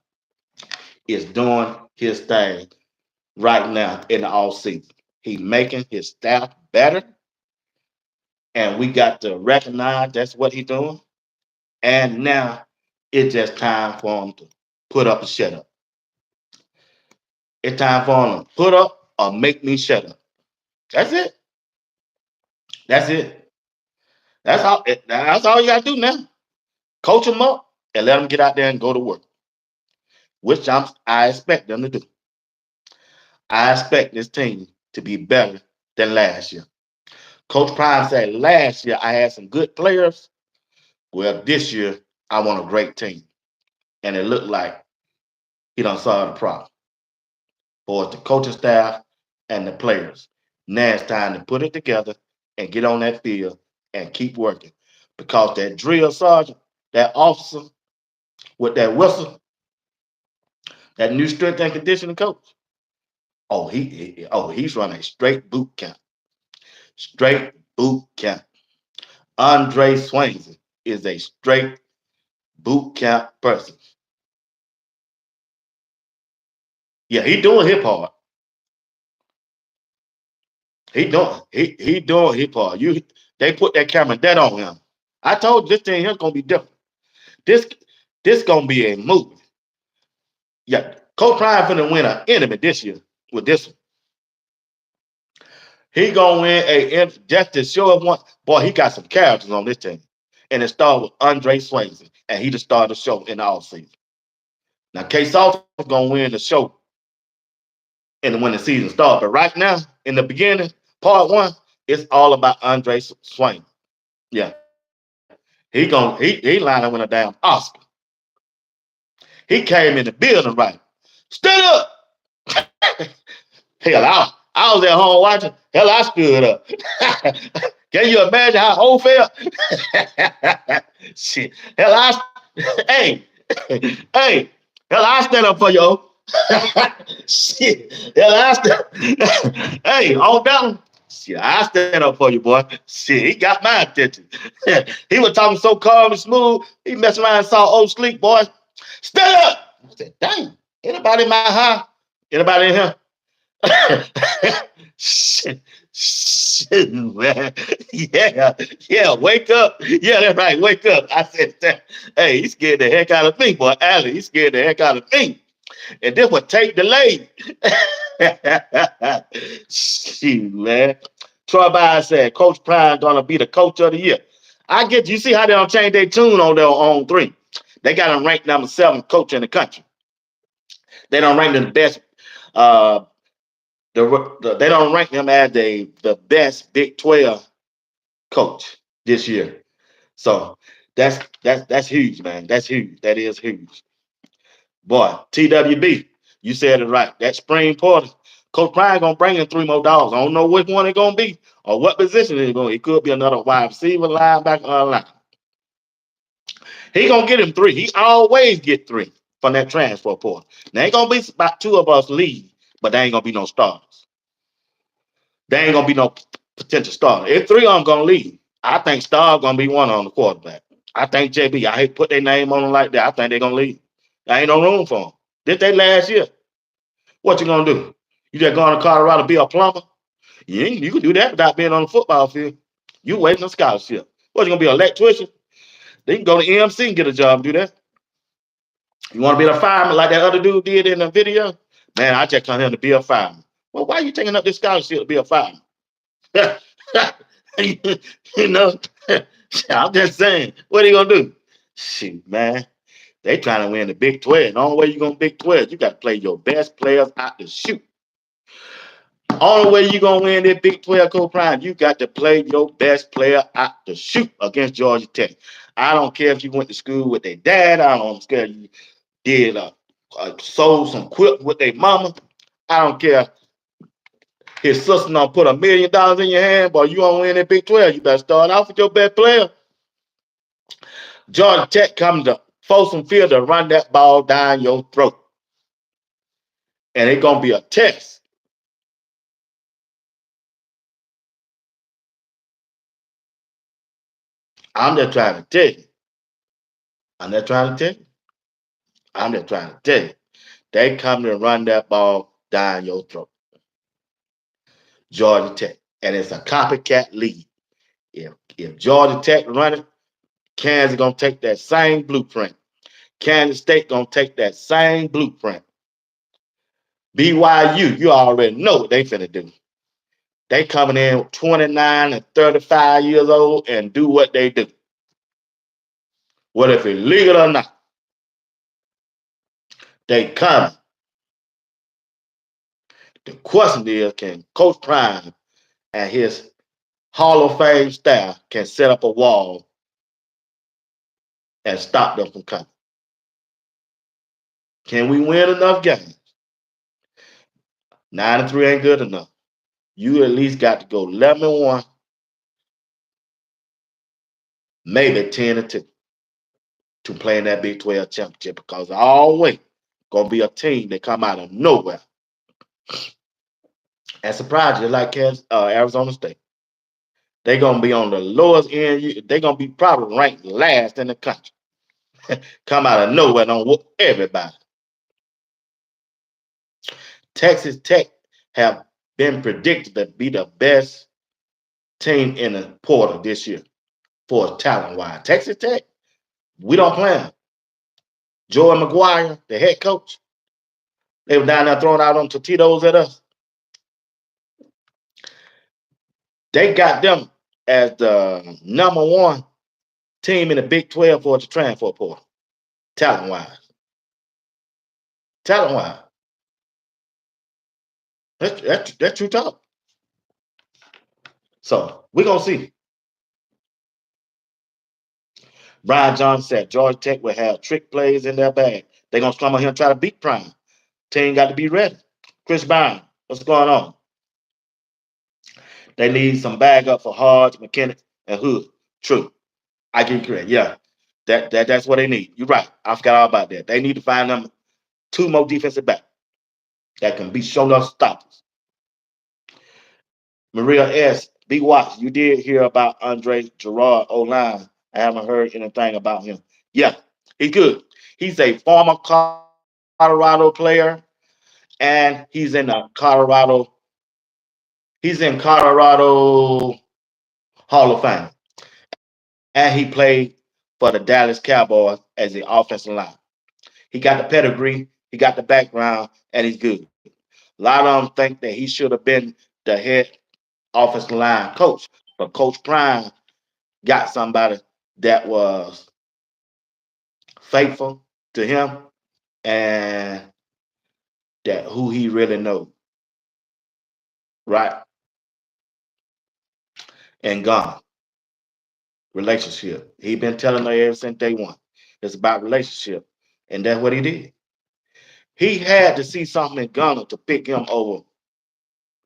is doing his thing right now in the off season. He's making his staff better. And we got to recognize that's what he's doing. And now it's just time for him to put up or shut up. It's time for him to put up or make me shut up. That's it. That's it. That's all you got to do now. Coach them up and let them get out there and go to work, which I expect them to do. I expect this team to be better than last year. Coach Prime said last year I had some good players. Well, this year I want a great team. And it looked like he done solved the problem for the coaching staff and the players. Now it's time to put it together and get on that field and keep working. Because that drill sergeant, that officer with that whistle, that new strength and conditioning coach, he's running a straight boot camp. Straight boot camp. Andre Swainson is a straight boot camp person. Yeah, he doing hip part. He doing hip part. They put that camera dead on him. I told you this thing here's gonna be different. This gonna be a movie. Yeah, Coach Prime finna win an enemy this year with this one. He gonna win just to show us one. Boy, he got some characters on this team. And it started with Andre Swayze, and he just started the show in the offseason. Now, K-Salter gonna win the show and when the season starts. But right now, in the beginning, part one, it's all about Andre Swain. Yeah. He lining with a damn Oscar. He came in the building right. Stood up. Hell, I was at home watching. Hell, I stood up. Can you imagine how old felt? Shit. Hell, hey, hey, hell, I stand up for you. Shit. Hell, I stand. Hey, all down. Shit, I stand up for you, boy. Shit, he got my attention. He was talking so calm and smooth. He messed around and saw old sleep, boy. Stand up. I said, dang, anybody in my house? Anybody in here? shit, shit, man. Yeah, yeah, wake up. Yeah, that's right, wake up. I said, hey, he scared the heck out of me, boy. Allie, he scared the heck out of me. And this would take delay. Shoot, man. Troy Byers said, Coach Prime gonna be the coach of the year. I get you see how they don't change their tune on their own three. They got him ranked number 7 coach in the country. They don't rank the best. Uh, they don't rank him as the best Big 12 coach this year. So that's huge, man. That's huge. That is huge. Boy, TWB, you said it right. That spring portal, Coach Prime gonna bring in 3 more dogs. I don't know which one it's gonna be or what position it's gonna. It could be another wide receiver, linebacker, or line. He gonna get him 3. He always get 3 from that transfer portal. There ain't gonna be about 2 of us leave, but there ain't gonna be no starters. There ain't gonna be no potential starter. If 3 of them gonna leave, I think Star gonna be one on the quarterback. I think JB. I hate to put their name on them like that. I think they're gonna leave. There ain't no room for them. Did they last year? What you gonna do? You just going to Colorado to be a plumber? You can do that without being on the football field. You waiting on scholarship. What you gonna be an electrician? They can go to EMC and get a job and do that. You want to be a fireman like that other dude did in the video? Man, I just come here to be a fireman. Well, why are you taking up this scholarship to be a fireman? you know, I'm just saying, what are you gonna do? Shoot, man. They trying to win the Big 12. The only way you're gonna Big 12, you got to play your best players out the shoot. Only way you gonna win that Big 12 co-prime, you got to play your best player out the shoot against Georgia Tech. I don't care if you went to school with their dad. I don't care if you did sold some quip with their mama. I don't care. His sister done put $1 million in your hand, but you don't win that Big 12. You better start off with your best player. Georgia Tech comes to Folsom Field to run that ball down your throat. And it's gonna be a test. I'm just trying to tell you. I'm just trying to tell you. I'm just trying to tell you. They come to run that ball down your throat. Georgia Tech. And it's a copycat lead. If Georgia Tech run it, Kansas gonna take that same blueprint. Kansas State gonna take that same blueprint. BYU, you already know what they finna do. They coming in 29 and 35 years old and do what they do. What if it's legal or not? They coming. The question is, can Coach Prime and his Hall of Fame staff can set up a wall and stop them from coming? Can we win enough games? 9-3 ain't good enough. You at least got to go 11-1, maybe 10-2 to play in that Big 12 championship because always gonna be a team that come out of nowhere and surprise you like Arizona State. They're gonna be on the lowest end. They're gonna be probably ranked last in the country. Come out of nowhere and on everybody. Texas Tech have been predicted to be the best team in the portal this year for talent wise. Texas Tech, we don't play them. Joey McGuire, the head coach, they were down there throwing out on Tito's at us. They got them as the number one team in the Big 12 for the transfer portal, talent wise. Talent wise. That's true talk. So we're gonna see. Brian Johnson said Georgia Tech will have trick plays in their bag. They're gonna come on here and try to beat Prime. Team got to be ready. Chris Brown, what's going on? They need some bag up for Hodge, McKinnon, and Hood. True. I give you credit. Yeah. That's what they need. You're right. I forgot all about that. They need to find them two more defensive back that can be shown up stoppers. Maria S. B. Watts, you did hear about Andre Gerard O-line. I haven't heard anything about him. Yeah, he's good. He's a former Colorado player, and he's in Colorado Hall of Fame. And he played for the Dallas Cowboys as the offensive line. He got the pedigree, he got the background, and he's good. A lot of them think that he should have been the head offensive line coach, but Coach Prime got somebody that was faithful to him and that who he really knows, right? And gone. Relationship. He been telling her ever since day one. It's about relationship. And that's what he did. He had to see something in Gunner to pick him over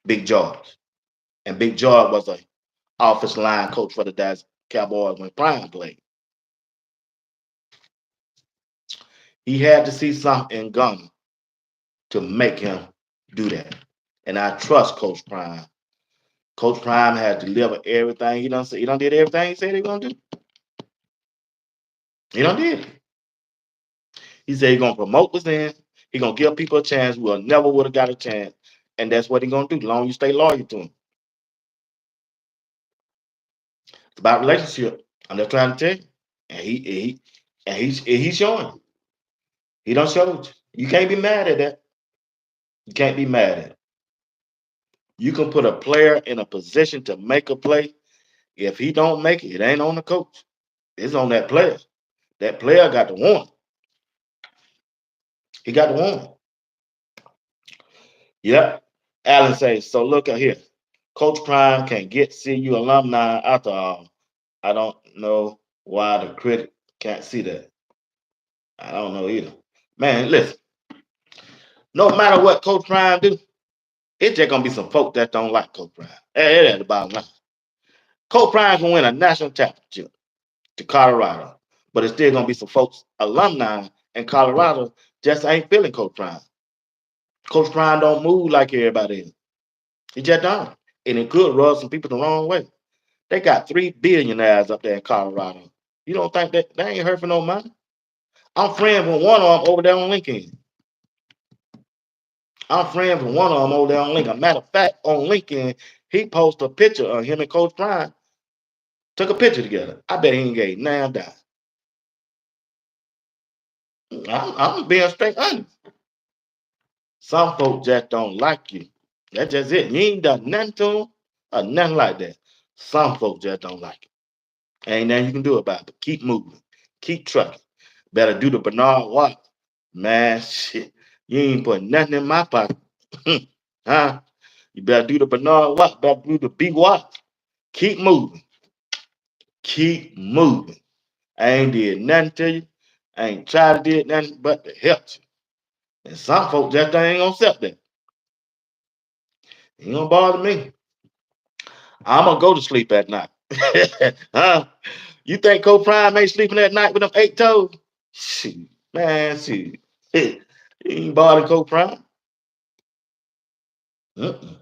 Big George. And Big George was a offensive line coach for the Dallas Cowboys when Prime played. He had to see something in Gunner to make him do that. And I trust Coach Prime. Coach Prime had delivered everything he done did everything he said he gonna do. He done did. He said he gonna promote us in. He gonna give people a chance who never would have got a chance. And that's what he gonna do, as long as you stay loyal to him. It's about relationship. I'm just trying to tell you. And he's showing. He don't show you. You can't be mad at that. You can't be mad at it. You can put a player in a position to make a play. If he don't make it, it ain't on the coach. It's on that player. That player got to want it. He got to want it. Yep. Allen says, so look at here. Coach Prime can get CU alumni after all. I don't know why the critic can't see that. I don't know either. Man, listen, no matter what Coach Prime do, it's just gonna be some folks that don't like Coach Prime. That's the bottom line. Coach Prime can win a national championship to Colorado, but it's still gonna be some folks, alumni in Colorado, just ain't feeling Coach Prime. Coach Prime don't move like everybody else. He just don't. And it could rub some people the wrong way. They got 3 billionaires up there in Colorado. You don't think that they ain't hurt for no money? I'm friends with one of them over there on LinkedIn. I'm friends with one of them over there on LinkedIn. Matter of fact, on LinkedIn, he posted a picture of him and Coach Prime. Took a picture together. I bet he ain't gave nine dollars. I'm being straight honest. Some folks just don't like you. That's just it. You ain't done nothing to them or nothing like that. Some folks just don't like it. Ain't nothing you can do about it. But keep moving. Keep trucking. Better do the Bernard Watt. Man, shit. You ain't putting nothing in my pocket. Huh? You better do the Bernard Watt. Better do the B Watt. Keep moving. Keep moving. I ain't did nothing to you. I ain't tried to do nothing but to help you. And some folks just ain't gonna accept that. Ain't gonna bother me. I'm gonna go to sleep at night. Huh? You think Coach Prime ain't sleeping at night with them 8 toes? Shoot, man, shoot. He ain't bothering Coach Prime. Mm-mm.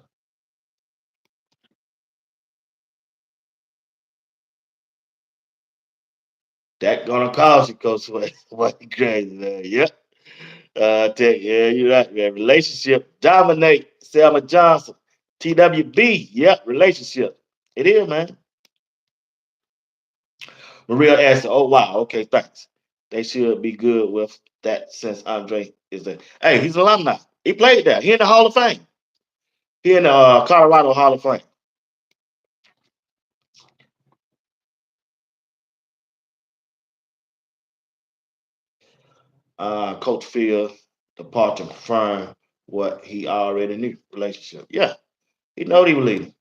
That gonna cost you, Coach. What crazy, man. Yep. Yeah, you're right, man. Relationship dominate. Selma Johnson, TWB. Yep, relationship. It is, man. Maria asked, oh wow, okay, thanks. They should be good with that since Andre is a hey, he's an alumni. He played there. He in the Hall of Fame. He in the Colorado Hall of Fame. Coach Field departure confirmed what he already knew. Relationship. Yeah, he know he was leaving.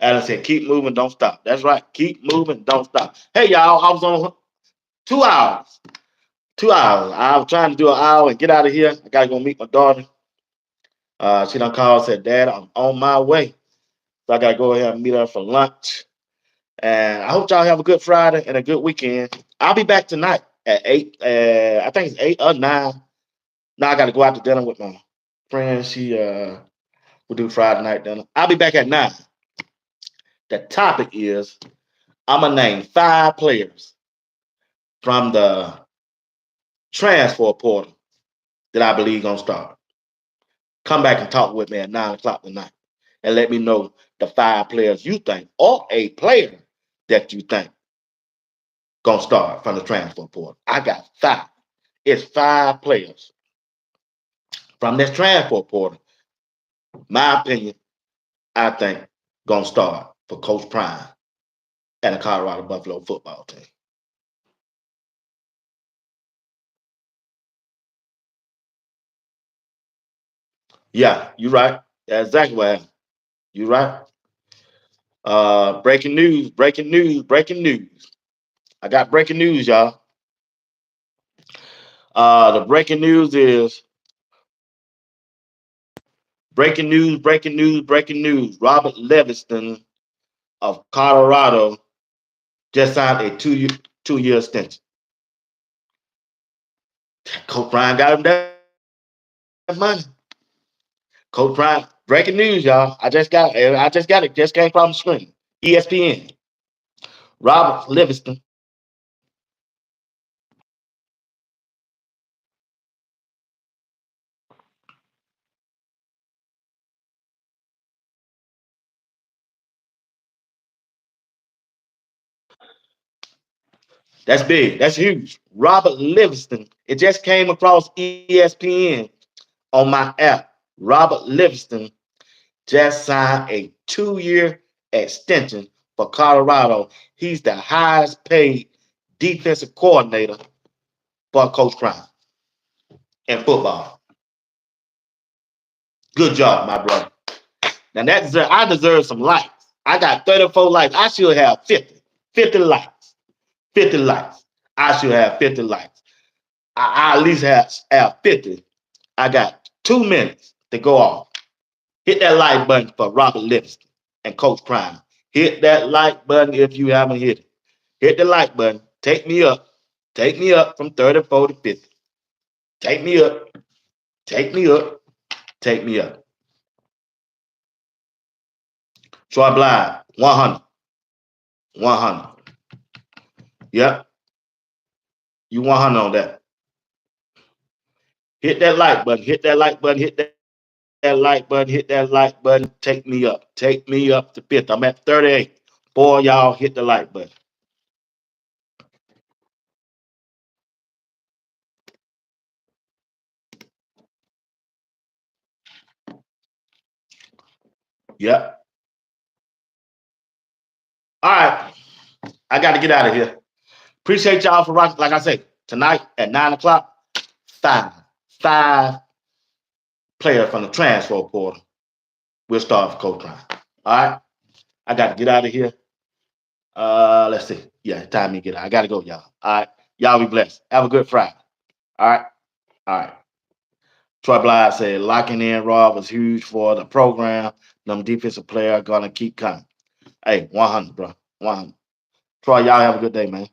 Adam said, keep moving, don't stop. That's right. Keep moving, don't stop. Hey, y'all, I was on 2 hours. 2 hours. I was trying to do an hour and get out of here. I got to go meet my daughter. She done called and said, Dad, I'm on my way. So I got to go ahead and meet her for lunch. And I hope y'all have a good Friday and a good weekend. I'll be back tonight at 8. I think it's 8 or 9. Now I got to go out to dinner with my friend. She will do Friday night dinner. I'll be back at 9. The topic is I'm going to name 5 players from the transfer portal that I believe going to start. Come back and talk with me at 9 o'clock tonight and let me know the 5 players you think or a player that you think going to start from the transfer portal. I got 5. It's 5 players from this transfer portal. My opinion, I think going to start for Coach Prime and the Colorado Buffalo football team. Yeah, you're right. That's exactly what happened. You're right. Breaking news, breaking news, breaking news. I got breaking news, y'all. The breaking news is breaking news, breaking news, breaking news. Robert Leviston of Colorado just signed a two-year extension. Coach Brian got him that money. Coach Brian, breaking news, y'all. I just got it. Just came from the screen. ESPN. Robert Livingston. That's big. That's huge. Robert Livingston. It just came across ESPN on my app. Robert Livingston just signed a 2-year extension for Colorado. He's the highest paid defensive coordinator for Coach Prime in football. Good job, my brother. Now I deserve some likes. I got 34 likes. I should have 50. 50 likes. 50 likes. I should have 50 likes. I at least have 50. I got 2 minutes to go off. Hit that like button for Robert Livingston and Coach Prime. Hit that like button if you haven't hit it. Hit the like button. Take me up. Take me up from 34 to 50. Take me up. Take me up. Take me up. Troy Blythe, 100. 100. Yep. You 100 on that. Hit that like button. Hit that like button. Hit that like button. Hit that like button. Take me up. Take me up to 50. I'm at 38. Boy, y'all hit the like button. Yep. All right. I got to get out of here. Appreciate y'all for watching. Like I said, tonight at 9 o'clock, five players from the transfer portal will start for Coach Prime. All right. I got to get out of here. Let's see. Yeah, time me to get out. I got to go, y'all. All right. Y'all be blessed. Have a good Friday. All right. All right. Troy Blythe said locking in Rob was huge for the program. Them defensive player gonna keep coming. Hey, 100, bro. 100. Troy, y'all have a good day, man.